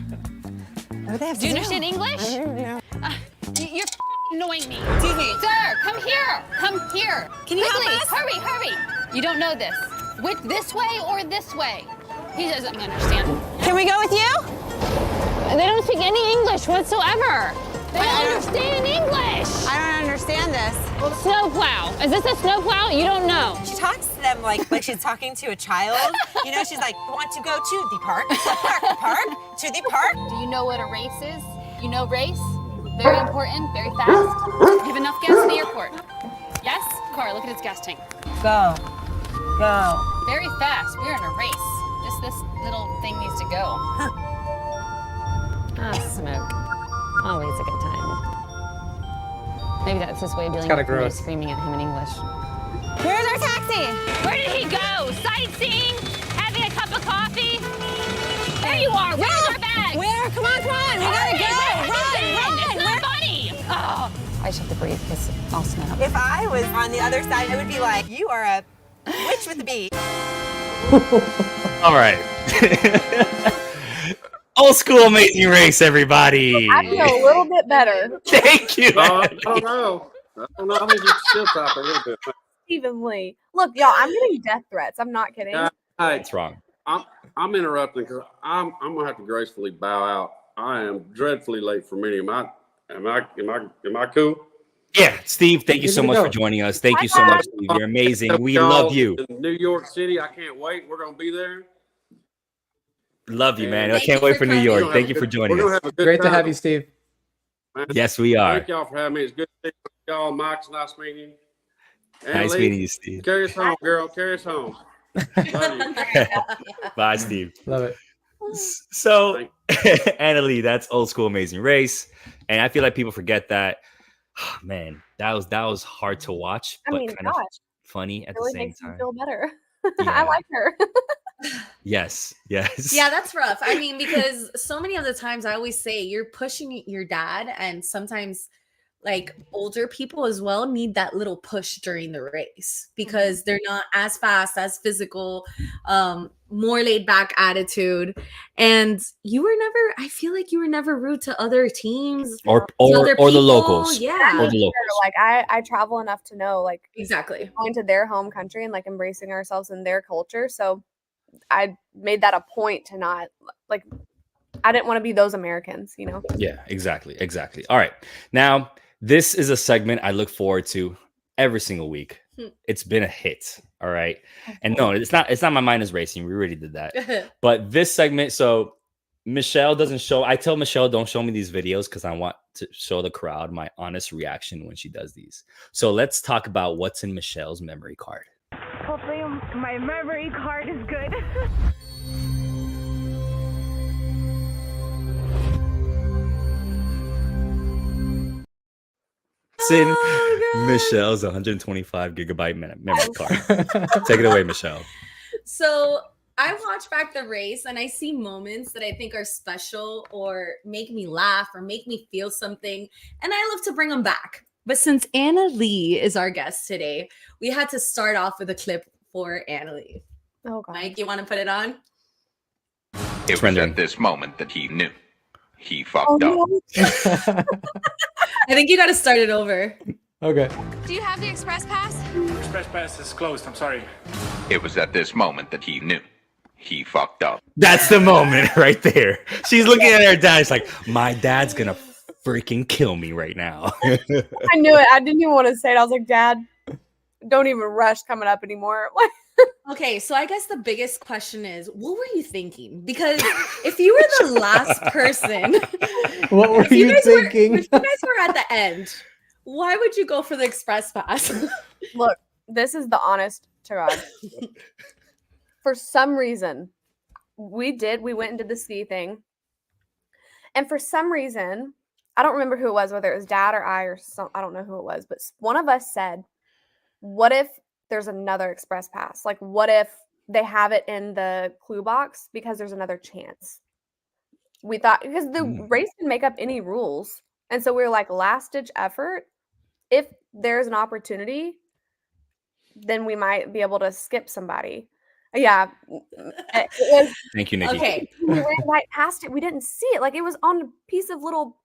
What do they have to Do you understand English? No. You're annoying me. Excuse me. Sir, come here. Come here. Can you help Quickly, us? hurry. You don't know this. Which this way or this way? He doesn't understand. Can we go with you? They don't speak any English whatsoever. They don't understand English. I don't understand this. Snowplow. Is this a snowplow? You don't know. She talks to them like she's talking to a child. You know, she's like, want to go to the park, to the park. Do you know what a race is? You know race? Very important, very fast. You have enough gas in the airport. Yes? Car, look at its gas tank. Go. Very fast. We're in a race. Just this little thing needs to go. Smoke. Always a good time. Maybe that's his way of dealing kinda with me gross. screaming at him in English. Where's our taxi? Where did he go? Sightseeing? Having a cup of coffee? There you are. Where's our bag? Where? Come on. We gotta go. It's not funny. Oh. I just have to breathe because I'll snap. If I was on the other side, I would be like, you are a witch with a bee. All right. Old school Amazing Race, everybody. I feel a little bit better. Thank you. I don't know. I think you can still top a little bit. Evenly. Look, y'all, I'm getting death threats. I'm not kidding. Hey, That's wrong. I'm interrupting because I'm gonna have to gracefully bow out. I am dreadfully late for meeting. Am I cool? Yeah, Steve, thank you so Good to much go. for joining us. Thank you so much, Steve. You're amazing. We love you. In New York City, I can't wait. We're gonna be there. Love you, man. I Thank can't you wait for for New coming. York. We're Thank you gonna for have a joining good- we're us. gonna have a good Great to time. have you, Steve. Man, Yes, we are. Thank y'all for having me. It's good to see y'all. Mike's nice meeting you. And Nice Leigh, meeting you, Steve. Carry us home, girl. Carry us home. Love you. Bye, Steve. Love it. So, Annalie, that's Old School Amazing Race, and I feel like people forget that. Man, that was hard to watch, I but mean, kind of gosh, funny it at really the same makes me time. feel better. Yeah. I like her. Yes. Yeah, that's rough. I mean, because so many of the times I always say you're pushing your dad, and sometimes like older people as well need that little push during the race because they're not as fast, as physical, more laid back attitude. And you were never, I feel like you were never rude to other teams or to other the people. locals. Yeah, Or the locals. Like I travel enough to know like exactly. going to their home country and like embracing ourselves in their culture. So I made that a point to not like I didn't want to be those Americans, you know. Yeah, exactly. All right. Now, this is a segment I look forward to every single week. It's been a hit. All right. And no, it's not My Mind is Racing. We already did that. But this segment, so Michelle doesn't show. I tell Michelle, don't show me these videos because I want to show the crowd my honest reaction when she does these. So let's talk about what's in Michelle's memory card. Hopefully my memory card is good. It's in Michelle's 125 gigabyte memory card. Take it away, Michelle. So I watch back the race and I see moments that I think are special or make me laugh or make me feel something. And I love to bring them back. But since Anna Leigh is our guest today, we had to start off with a clip for Anna Leigh. Oh god. Mike, you want to put it on? It was at this moment that he knew. He Oh, fucked up. no. I think you got to start it over. Okay. Do you have the express pass? Express pass is closed. I'm sorry. It was at this moment that he knew. He fucked up. That's the moment right there. She's looking at her dad. She's like, my dad's going to freaking kill me right now. I knew it. I didn't even want to say it. I was like, Dad, don't even rush coming up anymore. Okay, so I guess the biggest question is, what were you thinking? Because if you were the last person, What were if you you guys thinking? if you guys were at the end, why would you go for the express pass? Look, this is the honest to God. For some reason, we went and did the ski thing. And for some reason, I don't remember who it was, whether it was Dad or I or some. I don't know who it was, but one of us said, "What if there's another express pass? Like, what if they have it in the clue box because there's another chance?" We thought because the race can make up any rules, and so we were like, last ditch effort. If there's an opportunity, then we might be able to skip somebody. Yeah, it was. Thank you, Nikki. Okay. We ran right past it. We didn't see it. Like it was on a piece of little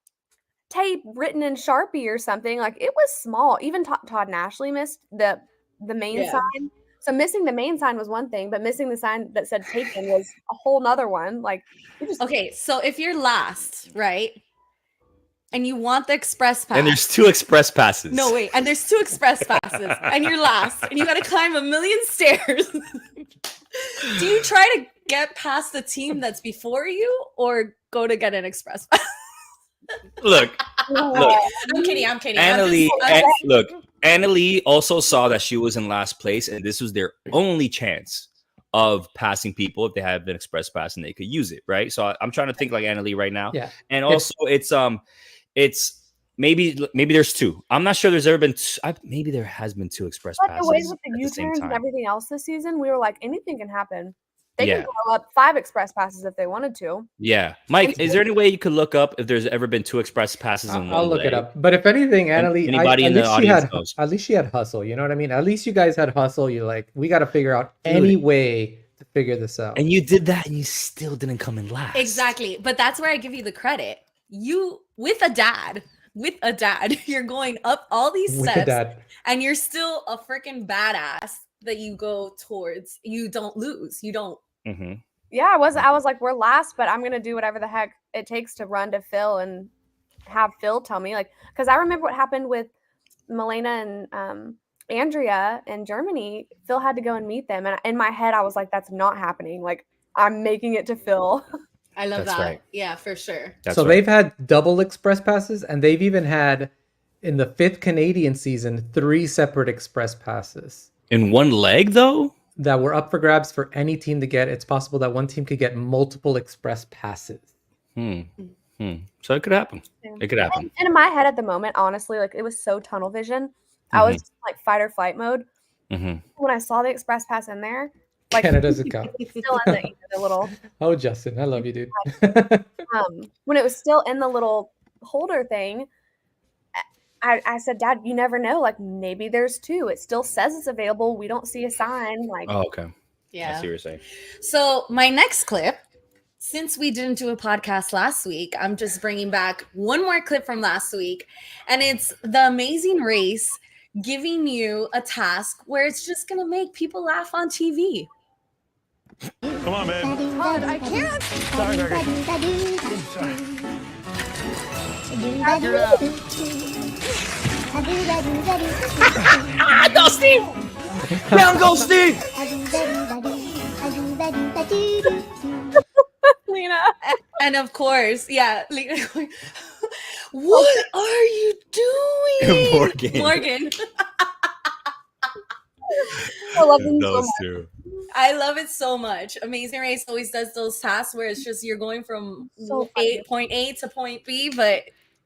tape written in Sharpie or something. Like it was small. Even Todd and Ashley missed the main sign. So missing the main sign was one thing, but missing the sign that said taken was a whole nother one. Like Okay, so if you're last, right? And you want the express pass. And there's 2 express passes. No, wait. And there's 2 express passes. And you're last. And you got to climb a million stairs. Do you try to get past the team that's before you or go to get an express pass? Look. I'm kidding. Anna Leigh also saw that she was in last place, and this was their only chance of passing people if they have an express pass and they could use it, right? So I'm trying to think like Anna Leigh right now. Yeah. And also it's maybe there's 2. I'm not sure there's ever been maybe there has been 2 express but passes. the way with the at the same U-turns and time. everything else this season, we were like, anything can happen. They Yeah. can blow up 5 express passes if they wanted to. Yeah. Mike, is there any way you could look up if there's ever been 2 express passes in one I'll look it leg? up. But if anything, Anna Leigh, Anybody in the audience knows. at least she had hustle. You know what I mean? At least you guys had hustle. You're like, we got to figure out any way to figure this out. And you did that, and you still didn't come in last. Exactly. But that's where I give you the credit. You, with a dad, you're going up all these With a steps, dad. and you're still a freaking badass that you go towards. You don't lose. You don't. Mm-hmm. Yeah, I was like, we're last, but I'm gonna do whatever the heck it takes to run to Phil and have Phil tell me, like, because I remember what happened with Milena and Andrea in Germany. Phil had to go and meet them, and in my head, I was like, that's not happening. Like, I'm making it to Phil. I love That's that. right. Yeah, for sure. So they've had double express passes, and they've even had in the 5th Canadian season 3 separate express passes In one leg, though? that were up for grabs for any team to get. It's possible that one team could get multiple express passes. So it could happen. It could happen. And in my head at the moment, honestly, like it was so tunnel vision. I was just like fight or flight mode. Mm-hmm. When I saw the express pass in there, like Canada's a cup. still in the little Oh, Justin, I love you, dude. when it was still in the little holder thing, I said, Dad, you never know. Like maybe there's 2. It still says it's available. We don't see a sign. Like, Oh, okay. I Yeah. see what you're saying. So my next clip, since we didn't do a podcast last week, I'm just bringing back one more clip from last week, and it's the Amazing Race giving you a task where it's just gonna make people laugh on TV. Come on, man. I can't. Sorry, Go, Steve! Down go, Steve! Lena. And of course, yeah. What are you doing? Morgan. I love them so Those much. 2. I love it so much. Amazing Race always does those tasks where it's just you're going from point A to point B, but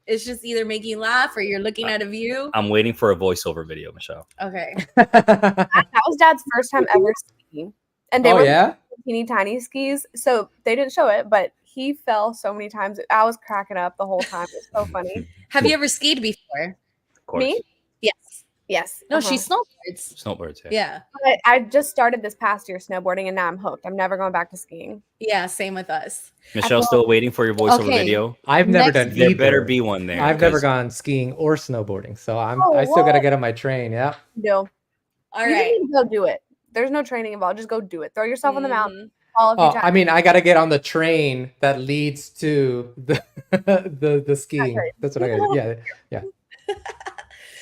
it's just either making you laugh or you're looking at a view. I'm waiting for a voiceover video, Michelle. Okay. That was Dad's first time ever skiing. And they Oh, were yeah? teeny tiny skis. So they didn't show it, but he fell so many times. I was cracking up the whole time. It's so funny. Have you ever skied before? Of course. Me? Yes. Yes. No, she snowboards. Snowbirds, yeah. Yeah. But I just started this past year snowboarding, and now I'm hooked. I'm never going back to skiing. Yeah, same with us. Michelle, still waiting for your voiceover Okay. video? I've never Next- done There either. better be one there. I've never 'cause gone skiing or snowboarding, so I still what? got to get on my train. Yeah. No. All You right. need to go do it. There's no training involved. Just go do it. Throw yourself on the mountain. Mhm. Fall a few Oh, times. I mean, I got to get on the train that leads to the the skiing. That's what I got. Yeah.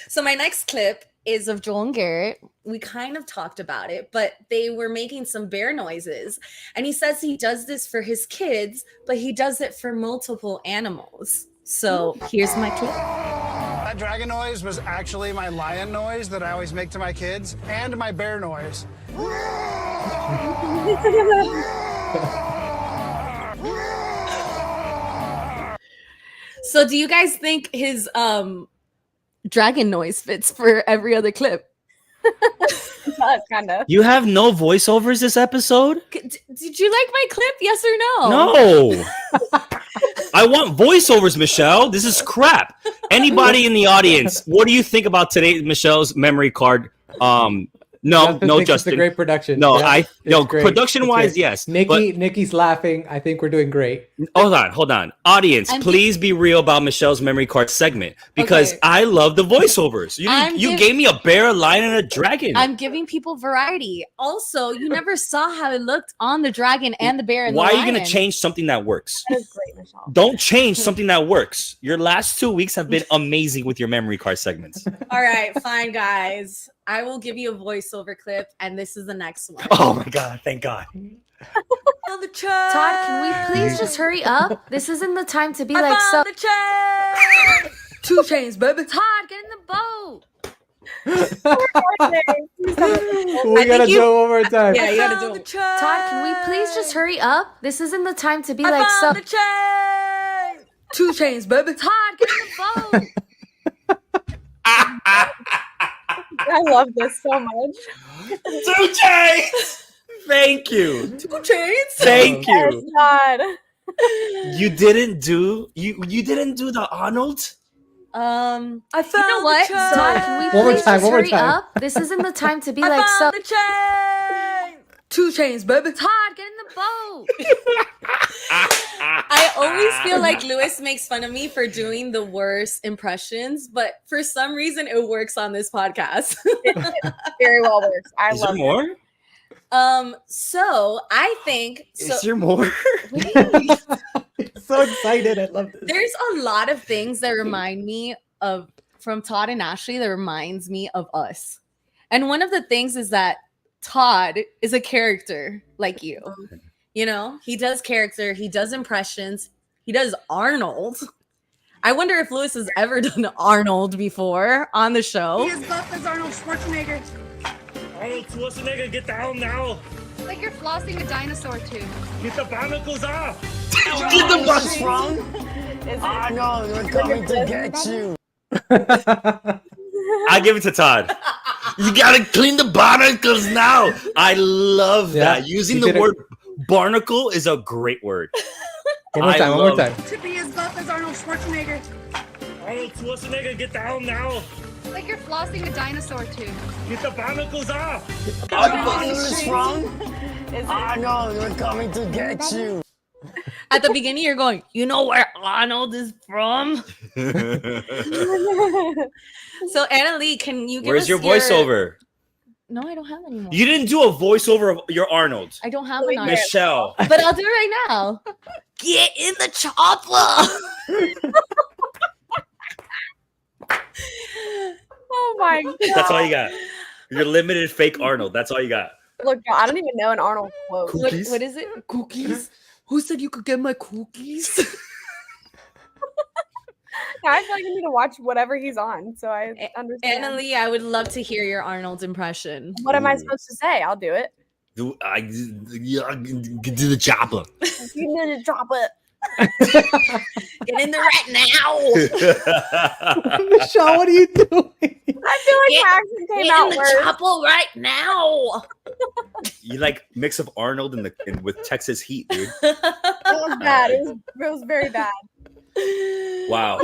So my next clip is of Joel and Garrett. We kind of talked about it, but they were making some bear noises. And he says he does this for his kids, but he does it for multiple animals. So here's my clip. That dragon noise was actually my lion noise that I always make to my kids, and my bear noise. So do you guys think his dragon noise fits for every other clip? Kind of. You have no voiceovers this episode? Did you like my clip? Yes or no? No. I want voiceovers, Michelle. This is crap. Anybody in the audience, what do you think about today, Michelle's memory card? No, Justin. It's a great production. No, Yeah, production-wise, yes. Nikki's laughing. I think we're doing great. Hold on. Audience, please be real about Michelle's memory card segment because I love the voiceovers. You gave me a bear, a lion, and a dragon. I'm giving people variety. Also, you never saw how it looked on the dragon and the bear and Why the are you lion. going to change something that works? That is great, Michelle. Don't change something that works. Your last 2 weeks have been amazing with your memory card segments. All right, fine, guys. I will give you a voiceover clip, and this is the next one. Oh my God, thank God. Todd, can we please just hurry up? This isn't the time to be like so. 2 Chainz, baby. Todd, get in the boat. We gotta do it one more time. Yeah, you gotta do it. Todd, can we please just hurry up? This isn't the time to be like so. 2 Chainz, baby. Todd, get in the boat. I love this so much. 2 Chainz! Thank you. 2 Chainz? Thank you. Yes, God. You didn't do the Arnold? I found you know what? Todd, can we One more please time, just one more hurry time. up? This isn't the time to be like so. 2 Chainz, baby. Todd, get in the boat. I always feel like Lewis makes fun of me for doing the worst impressions, but for some reason it works on this podcast. It very well works. I Is love there more? So I think Is there more? So excited. I love this. there's a lot of things that remind me of from Todd and Ashley that reminds me of us. And one of the things is that Todd is a character like you. You know, he does character, he does impressions, he does Arnold. I wonder if Lewis has ever done Arnold before on the show. He is buff as Arnold Schwarzenegger. Arnold Schwarzenegger, get down now. Like you're flossing a dinosaur tooth. Get the barnacles off. Get the bus wrong. Arnold, we're coming to get you. I give it to Todd. You gotta clean the barnacles now. I love that. Using the word barnacle is a great word. One more time. To be as buff as Arnold Schwarzenegger. Arnold Schwarzenegger, get down now. Like you're flossing a dinosaur tooth. Get the barnacles off. Arnold is wrong. Arnold, we're coming to get you. At the beginning, you're going, you know where Arnold is from? So, Anna Leigh, can you give Where's us your voiceover? No, I don't have any more. You didn't do a voiceover of your Arnold. I don't have an Arnold. Michelle. But I'll do it right now. Get in the chopper. Oh my God. That's all you got. Your limited fake Arnold. That's all you got. Look, I don't even know an Arnold quote. What is it? Cookies? Who said you could get my cookies? I feel like I need to watch whatever he's on, so I understand. Anna Leigh, I would love to hear your Arnold impression. What am I supposed to say? I'll do it. Do the chopper. You need to drop it. Get in there right now. Michelle, what are you doing? I feel like my accent came out in the worse. chopper right now. You like mix of Arnold with Texas heat, dude. It was bad. It was very bad. Wow.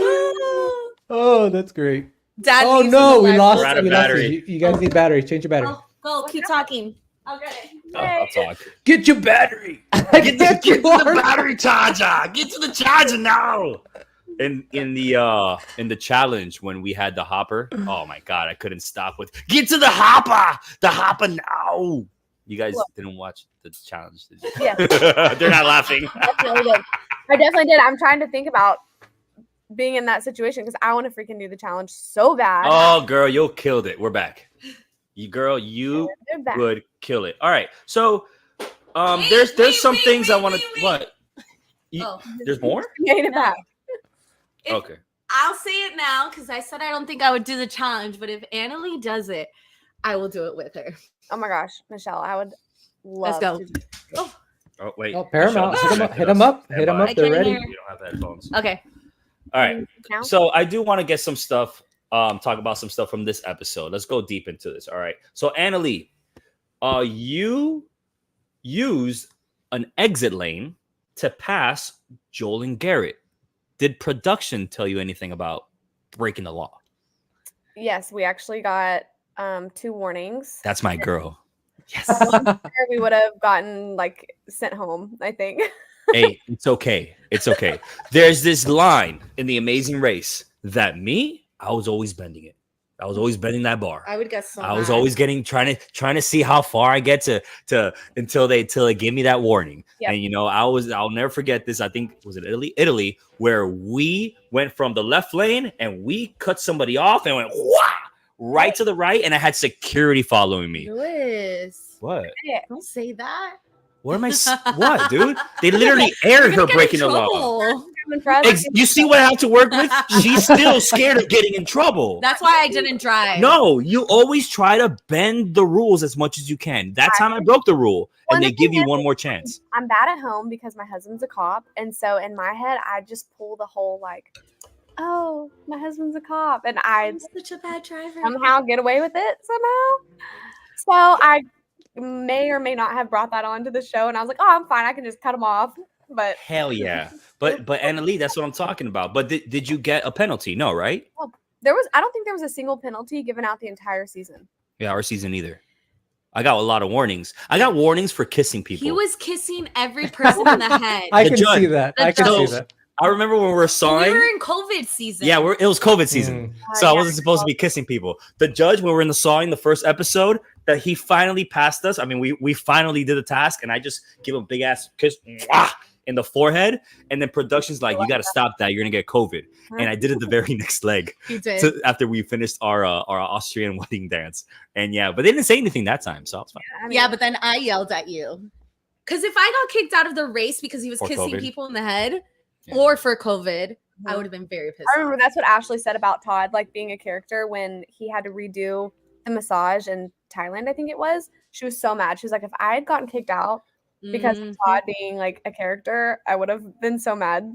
Oh, that's great. Dad oh leaves no, in the we library. lost. We're out of We lost battery. it. You guys need battery. Change your battery. Go, keep talking. Okay. I'll talk. Get your battery. Get to the battery charger. Get to the charger now. In the challenge when we had the hopper, oh my God, I couldn't stop with get to the hopper now. You guys didn't watch the challenge, did you? Yeah. They're not laughing. I definitely did. I'm trying to think about being in that situation because I want to freaking do the challenge so bad. Oh, girl, you killed it. We're back. You back. would kill it. All right. So there's some things I want to what? There's more? Made it back. Okay. I'll say it now because I said I don't think I would do the challenge, but if Anna Leigh does it, I will do it with her. Oh my gosh, Michelle, I would love Let's go. to do Oh wait. Oh, Paramount. Michelle, Hit them up. Hit them up. I They're can't ready. hear. You don't have headphones. Okay. All right. Now? So I do want to get some stuff, talk about some stuff from this episode. Let's go deep into this. All right. So Annalie, you used an exit lane to pass Joel and Garrett. Did production tell you anything about breaking the law? Yes, we actually got 2 warnings. That's my girl. Yes. We would have gotten like sent home, I think. Hey, it's okay. It's okay. There's this line in The Amazing Race that I was always bending it. I was always bending that bar. I would get so I was mad. always trying to see how far I get to until they give me that warning. Yep. And I'll never forget this. I think was it Italy, where we went from the left lane and we cut somebody off and went right to the right, and I had security following me. Lewis, What? don't say that. What am I? What, dude? They literally aired her breaking the law. You see what I have to work with? She's still scared of getting in trouble. That's why I didn't drive. No, you always try to bend the rules as much as you can. That time I broke the rule, and they give you one more chance. I'm bad at home because my husband's a cop, and so in my head, I just pull the whole like, oh, my husband's a cop, and I'm such a bad driver. Somehow get away with it somehow. So I may or may not have brought that onto the show, and I was like, oh, I'm fine. I can just cut them off. But hell yeah. But Annalie, that's what I'm talking about. But did you get a penalty? No, right? Well, I don't think there was a single penalty given out the entire season. Yeah, our season either. I got a lot of warnings. I got warnings for kissing people. He was kissing every person in the head. I can see that. I can see that. I remember when we were sawing. We were in COVID season. Yeah, it was COVID season. So I wasn't supposed to be kissing people. The judge, when we were in the sawing, the first episode, that he finally passed us. I mean, we finally did the task, and I just give him a big ass kiss in the forehead. And then production's like, you got to stop that. You're going to get COVID. And I did it the very next leg. You did. After we finished our Austrian wedding dance. And yeah, but they didn't say anything that time. So I was fine. Yeah, but then I yelled at you. Because if I got kicked out of the race because he was kissing people in the head, or for COVID, I would have been very pissed. I remember that's what Ashley said about Todd, like being a character when he had to redo the massage in Thailand, I think it was. She was so mad. She was like, if I had gotten kicked out because of Todd being like a character, I would have been so mad.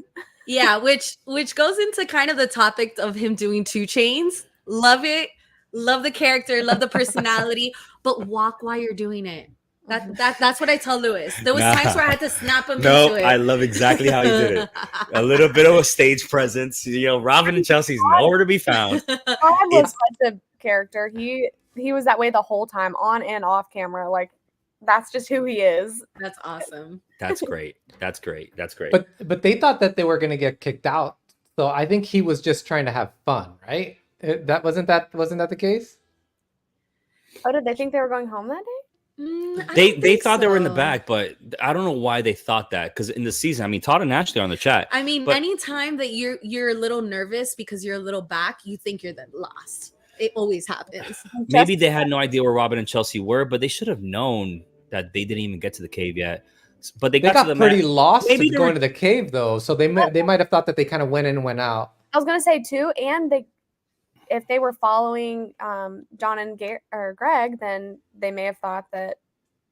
Yeah, which goes into kind of the topic of him doing 2 Chainz. Love it. Love the character, love the personality, but walk while you're doing it. That's what I tell Lewis. There was times where I had to snap him into it. I love exactly how he did it. A little bit of a stage presence. Robin and Chelsea's nowhere to be found. Todd was such a character. He was that way the whole time, on and off camera. Like, that's just who he is. That's awesome. That's great. That's great. That's great. But they thought that they were going to get kicked out. So I think he was just trying to have fun, right? Wasn't that the case? Oh, did they think they were going home that day? They thought they were in the back, but I don't know why they thought that, because in the season, I mean, Todd and Ashley are on the chat. I mean, anytime that you're a little nervous because you're a little back, you think you're the lost. It always happens. Maybe they had no idea where Robin and Chelsea were, but they should have known that they didn't even get to the cave yet. But they got to the pretty lost going to the cave, though. So they might have thought that they kind of went in and went out. I was gonna say too, and if they were following John and Greg, then they may have thought that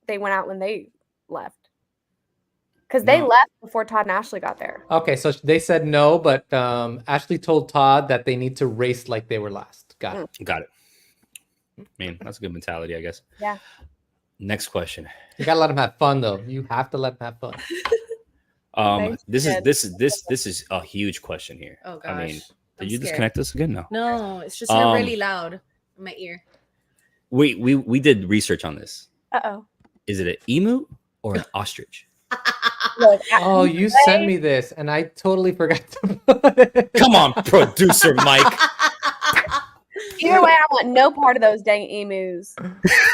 they went out when they left. Because they left before Todd and Ashley got there. Okay, so they said no, but Ashley told Todd that they need to race like they were last. Got it. Got it. I mean, that's a good mentality, I guess. Yeah. Next question. You gotta let them have fun, though. You have to let them have fun. This is a huge question here. Oh gosh. I mean, did you disconnect us again? No. No, it's just really loud in my ear. We did research on this. Uh-oh. Is it an emu or an ostrich? Look, oh, you sent me this, and I totally forgot to put it. Come on, producer Mike. Either way, I want no part of those dang emus.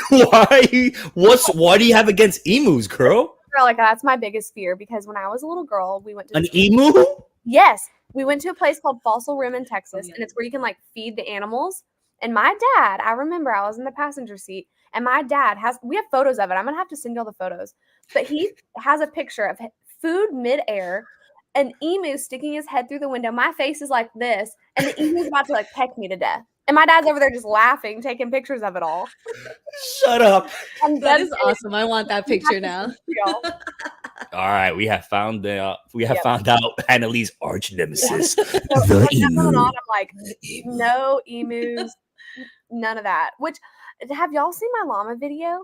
Why? Why do you have against emus, girl? Girl, like that's my biggest fear, because when I was a little girl, we went to an emu. Yes, we went to a place called Fossil Rim in Texas, and it's where you can like feed the animals. And my dad, I remember I was in the passenger seat, and my dad we have photos of it. I'm gonna have to send y'all the photos, but he has a picture of food midair, an emu sticking his head through the window. My face is like this, and the emu's about to like peck me to death. And my dad's over there just laughing, taking pictures of it all. Shut up. That is awesome. I want that picture now. All right, we have found out Annalise arch nemesis, So the from that moment emu. on, I'm like, no emus, none of that. Which, have y'all seen my llama video?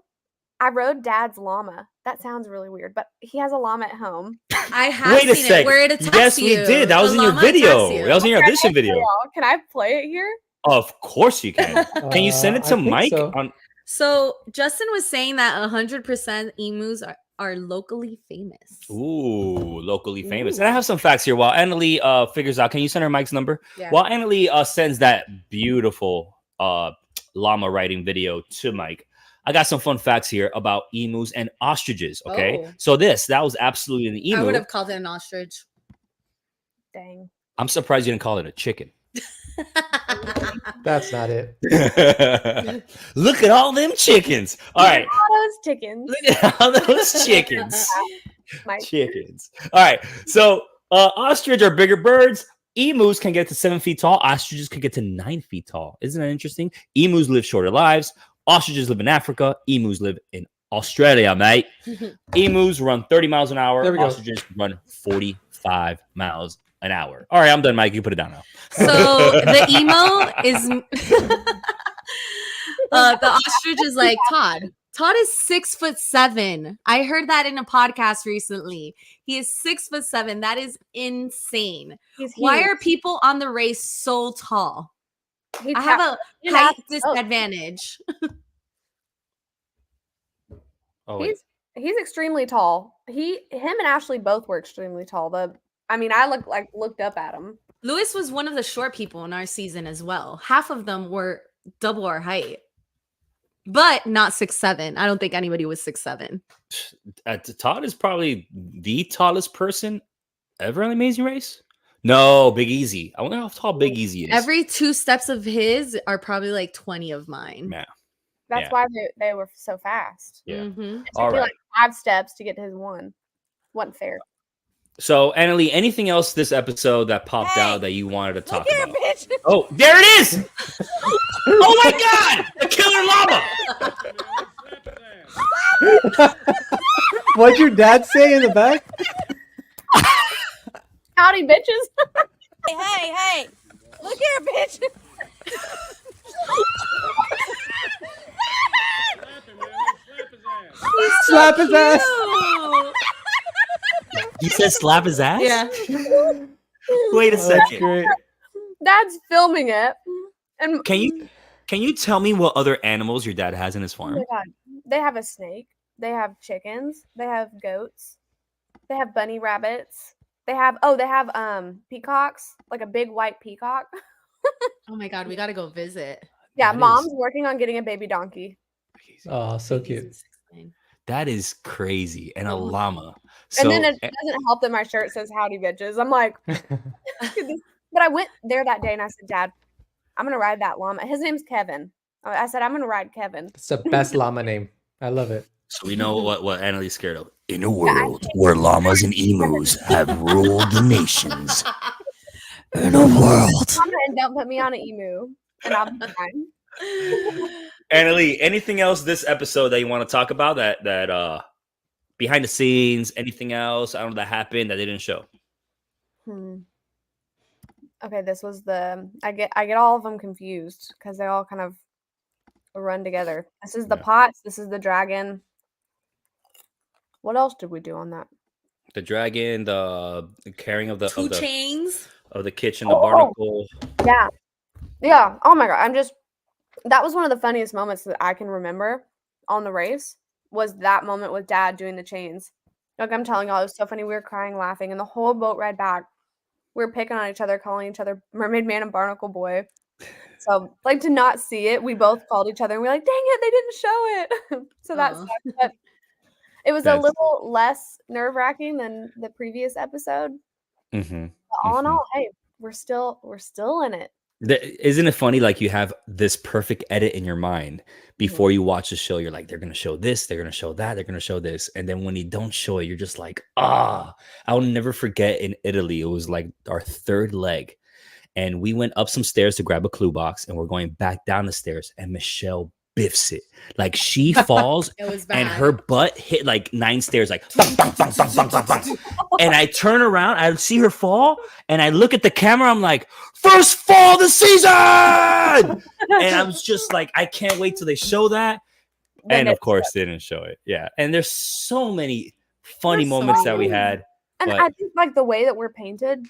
I rode Dad's llama. That sounds really weird, but he has a llama at home. I have Wait a seen it second. where it attacks Yes, you. we did. That The was in your llama attacks video. you. That was in your audition video. Can I play it here? Of course you can. Can you send it I to think Mike? so. So Justin was saying that 100% emus are locally famous. Ooh, locally famous. And I have some facts here while Annalie figures out. Can you send her Mike's number? Yeah. While Annalie sends that beautiful llama riding video to Mike, I got some fun facts here about emus and ostriches. Okay. Oh. So that was absolutely an emu. I would have called it an ostrich. Dang. I'm surprised you didn't call it a chicken. That's not it. Look at all them chickens. All right. All those chickens. Look at all those chickens. Mike. Chickens. All right. So ostrich are bigger birds. Emus can get to 7 feet tall. Ostriches can get to 9 feet tall. Isn't that interesting? Emus live shorter lives. Ostriches live in Africa. Emus live in Australia, mate. Emus run 30 miles an hour. There we go. Ostriches run 45 miles an hour. All right, I'm done, Mike. You put it down now. So the emo is the ostrich is like Todd. Todd is 6'7". I heard that in a podcast recently. He is 6'7". That is insane. Why are people on the race so tall? I have a height disadvantage. Oh, wait. He's extremely tall. Him and Ashley both were extremely tall. I looked up at him. Lewis was one of the short people in our season as well. Half of them were double our height, but not 6'7". I don't think anybody was 6'7". Todd is probably the tallest person ever in the Amazing Race. No, Big Easy. I wonder how tall Big Easy is. Every 2 steps of his are probably like 20 of mine. Yeah. That's why they were so fast. Yeah. Mm-hmm. It took All me right. like 5 steps to get to his one. Wasn't fair. So, Annalie, anything else this episode that popped out that you wanted to talk Here, about? bitch. Oh, there it is! Oh my God! The killer llama! What'd your dad say in the back? Howdy, bitches. Hey. Look here, bitch. Slap his ass. You said slap his ass? Yeah. Wait a That's second. great. Dad's filming it. And Can you tell me what other animals your dad has in his oh farm? my God, they have a snake. They have chickens. They have goats. They have bunny rabbits. They have peacocks, like a big white peacock. Oh my God, we got to go visit. Yeah, That mom's is- working on getting a baby donkey. Oh, so cute. That is crazy. And a Oh. llama. So, And then it doesn't help that my shirt says "Howdy, bitches." I'm like, but I went there that day and I said, Dad, I'm gonna ride that llama. His name's Kevin. I said, I'm gonna ride Kevin. It's the best llama name. I love it. so we know what Annalie's scared of. In a world where llamas and emus have ruled the nations. In a world. And don't put me on an emu, and I'll be fine. Annalie, anything else this episode that you want to talk about that behind the scenes, anything else? I don't know that happened that they didn't show. Okay, this was I get all of them confused because they all kind of run together. This is the pots. This is the dragon. What else did we do on that? The dragon, the carrying of the Two chains. of the kitchen, the barnacle. Yeah. Oh my God. That was one of the funniest moments that I can remember on the race was that moment with Dad doing the chains. Like I'm telling y'all, it was so funny. We were crying, laughing, and the whole boat ride back, we were picking on each other, calling each other Mermaid Man and Barnacle Boy. So like to not see it, we both called each other and we were like, dang it, they didn't show it. So that sucked. But it was a little less nerve-wracking than the previous episode. Mm-hmm. But all in all, hey, we're still in it. Isn't it funny? Like you have this perfect edit in your mind before you watch the show. You're like, they're gonna show this, they're gonna show that, they're gonna show this, and then when you don't show it, you're just like, I'll never forget. In Italy, it was like our third leg, and we went up some stairs to grab a clue box, and we're going back down the stairs, and Michelle biffs it. Like she falls It was and bad. her butt hit like 9 stairs, like thump, thump, thump, thump, thump, thump, thump. And I turn around, I see her fall, and I look at the camera. I'm like, first fall of the season. And I was just like, I can't wait till they show that. And of course, they didn't show it. Yeah. And there's so many funny moments that we had. And But I think like the way that we're painted,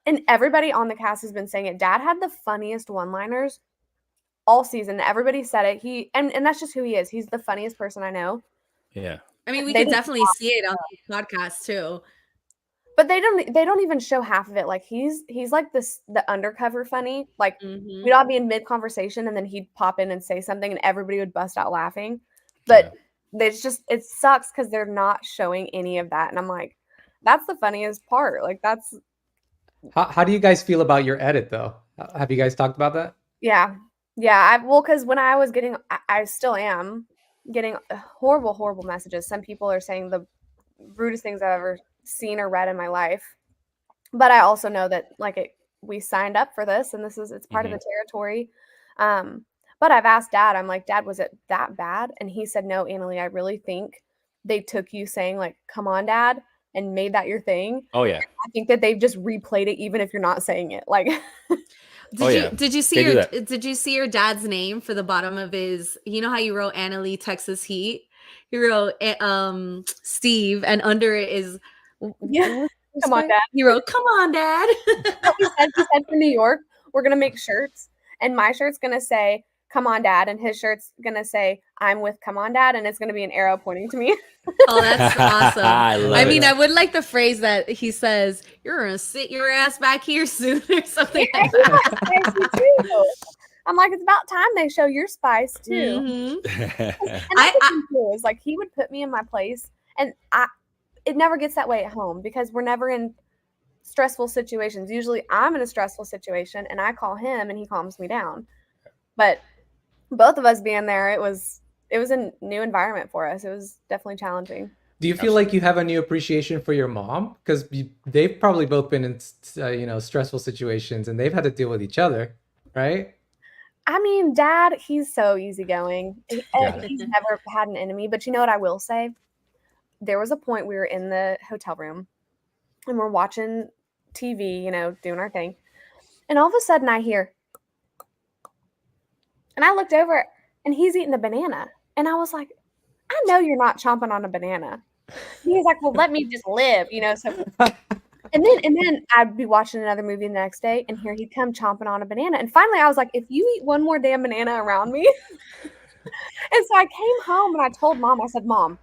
and everybody on the cast has been saying it. Dad had the funniest one-liners all season. Everybody said it. And that's just who he is. He's the funniest person I know. yeah. I mean, we They could did definitely see it on the podcast too. But they don't even show half of it. Like he's like the undercover funny. Like Mhm. we'd all be in mid conversation and then he'd pop in and say something and everybody would bust out laughing. But it sucks because they're not showing any of that. And I'm like, that's the funniest part. Like that's How do you guys feel about your edit though? Have you guys talked about that? yeah. Because when I was getting, I still am getting horrible messages. Some people are saying the rudest things I've ever seen or read in my life. But I also know that we signed up for this and it's part of the territory. But I've asked Dad, I'm like, Dad, was it that bad? And he said, no, Annalie, I really think they took you saying like, come on, Dad, and made that your thing. Oh yeah. I think that they've just replayed it even if you're not saying it. Like Did you see your dad's name for the bottom of his, you know how you wrote Annalie Texas Heat? He wrote Steve, and under it is come on, Dad. He wrote, come on, Dad. he said for New York, we're gonna make shirts, and my shirt's gonna say come on, Dad, and his shirt's gonna say I'm with come on, Dad, and it's gonna be an arrow pointing to me. Oh, that's awesome. I mean, it. I would like the phrase that he says, you're gonna sit your ass back here soon or something like that. I'm like, it's about time they show your spice too. Mhm. And that's the thing too, is like he would put me in my place, and it never gets that way at home because we're never in stressful situations. Usually I'm in a stressful situation and I call him and he calms me down. But both of us being there, it was a new environment for us. It was definitely challenging. Do you feel like you have a new appreciation for your mom? Because they've probably both been in stressful situations and they've had to deal with each other, right? I mean, Dad, he's so easygoing. He's never had an enemy. But you know what I will say? There was a point we were in the hotel room and we're watching TV, doing our thing. And all of a sudden I hear, and I looked over and he's eating a banana. And I was like, I know you're not chomping on a banana. He's like, well, let me just live, so. And then I'd be watching another movie the next day and here he'd come chomping on a banana. And finally I was like, if you eat one more damn banana around me. And so I came home and I told Mom, I said, Mom,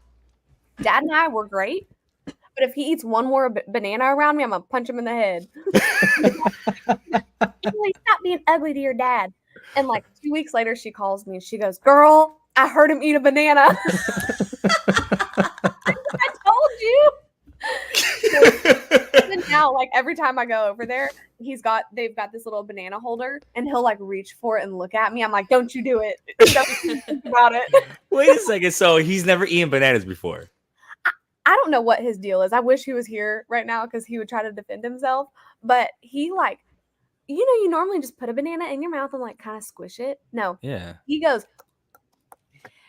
Dad and I were great. But if he eats one more banana around me, I'm going to punch him in the head. Stop being ugly to your dad. And 2 weeks later, she calls me and she goes, girl, I heard him eat a banana. I told you. And now, every time I go over there, they've got this little banana holder and he'll reach for it and look at me. I'm like, don't you do it. Don't you think about it. Wait a second. So he's never eaten bananas before? I don't know what his deal is. I wish he was here right now because he would try to defend himself. But he you normally just put a banana in your mouth and kind of squish it. No. Yeah. He goes.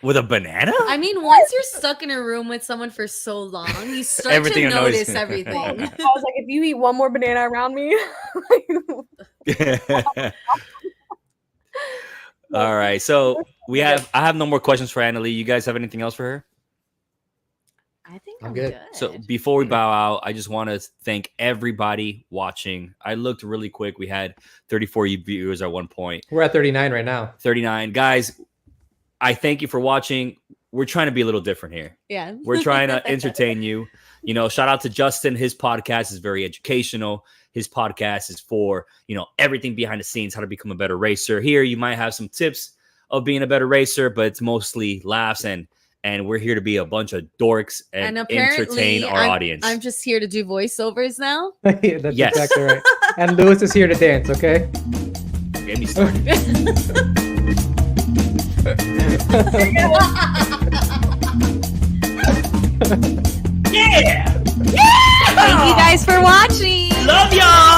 With a banana? I mean, once you're stuck in a room with someone for so long, you start to notice everything. I was like, if you eat one more banana around me. All right. So I have no more questions for Annalie. You guys have anything else for her? I think I'm good. So before we bow out, I just want to thank everybody watching. I looked really quick. We had 34 viewers at one point. We're at 39 right now. 39. Guys, I thank you for watching. We're trying to be a little different here. Yeah. We're trying to entertain you. Shout out to Justin. His podcast is very educational. His podcast is for, everything behind the scenes, how to become a better racer. Here, you might have some tips of being a better racer, but it's mostly laughs and we're here to be a bunch of dorks and entertain our audience. I'm just here to do voiceovers now. Yeah, that's exactly right. And Lewis is here to dance, okay? Get me started. Yeah! Thank you guys for watching. Love y'all.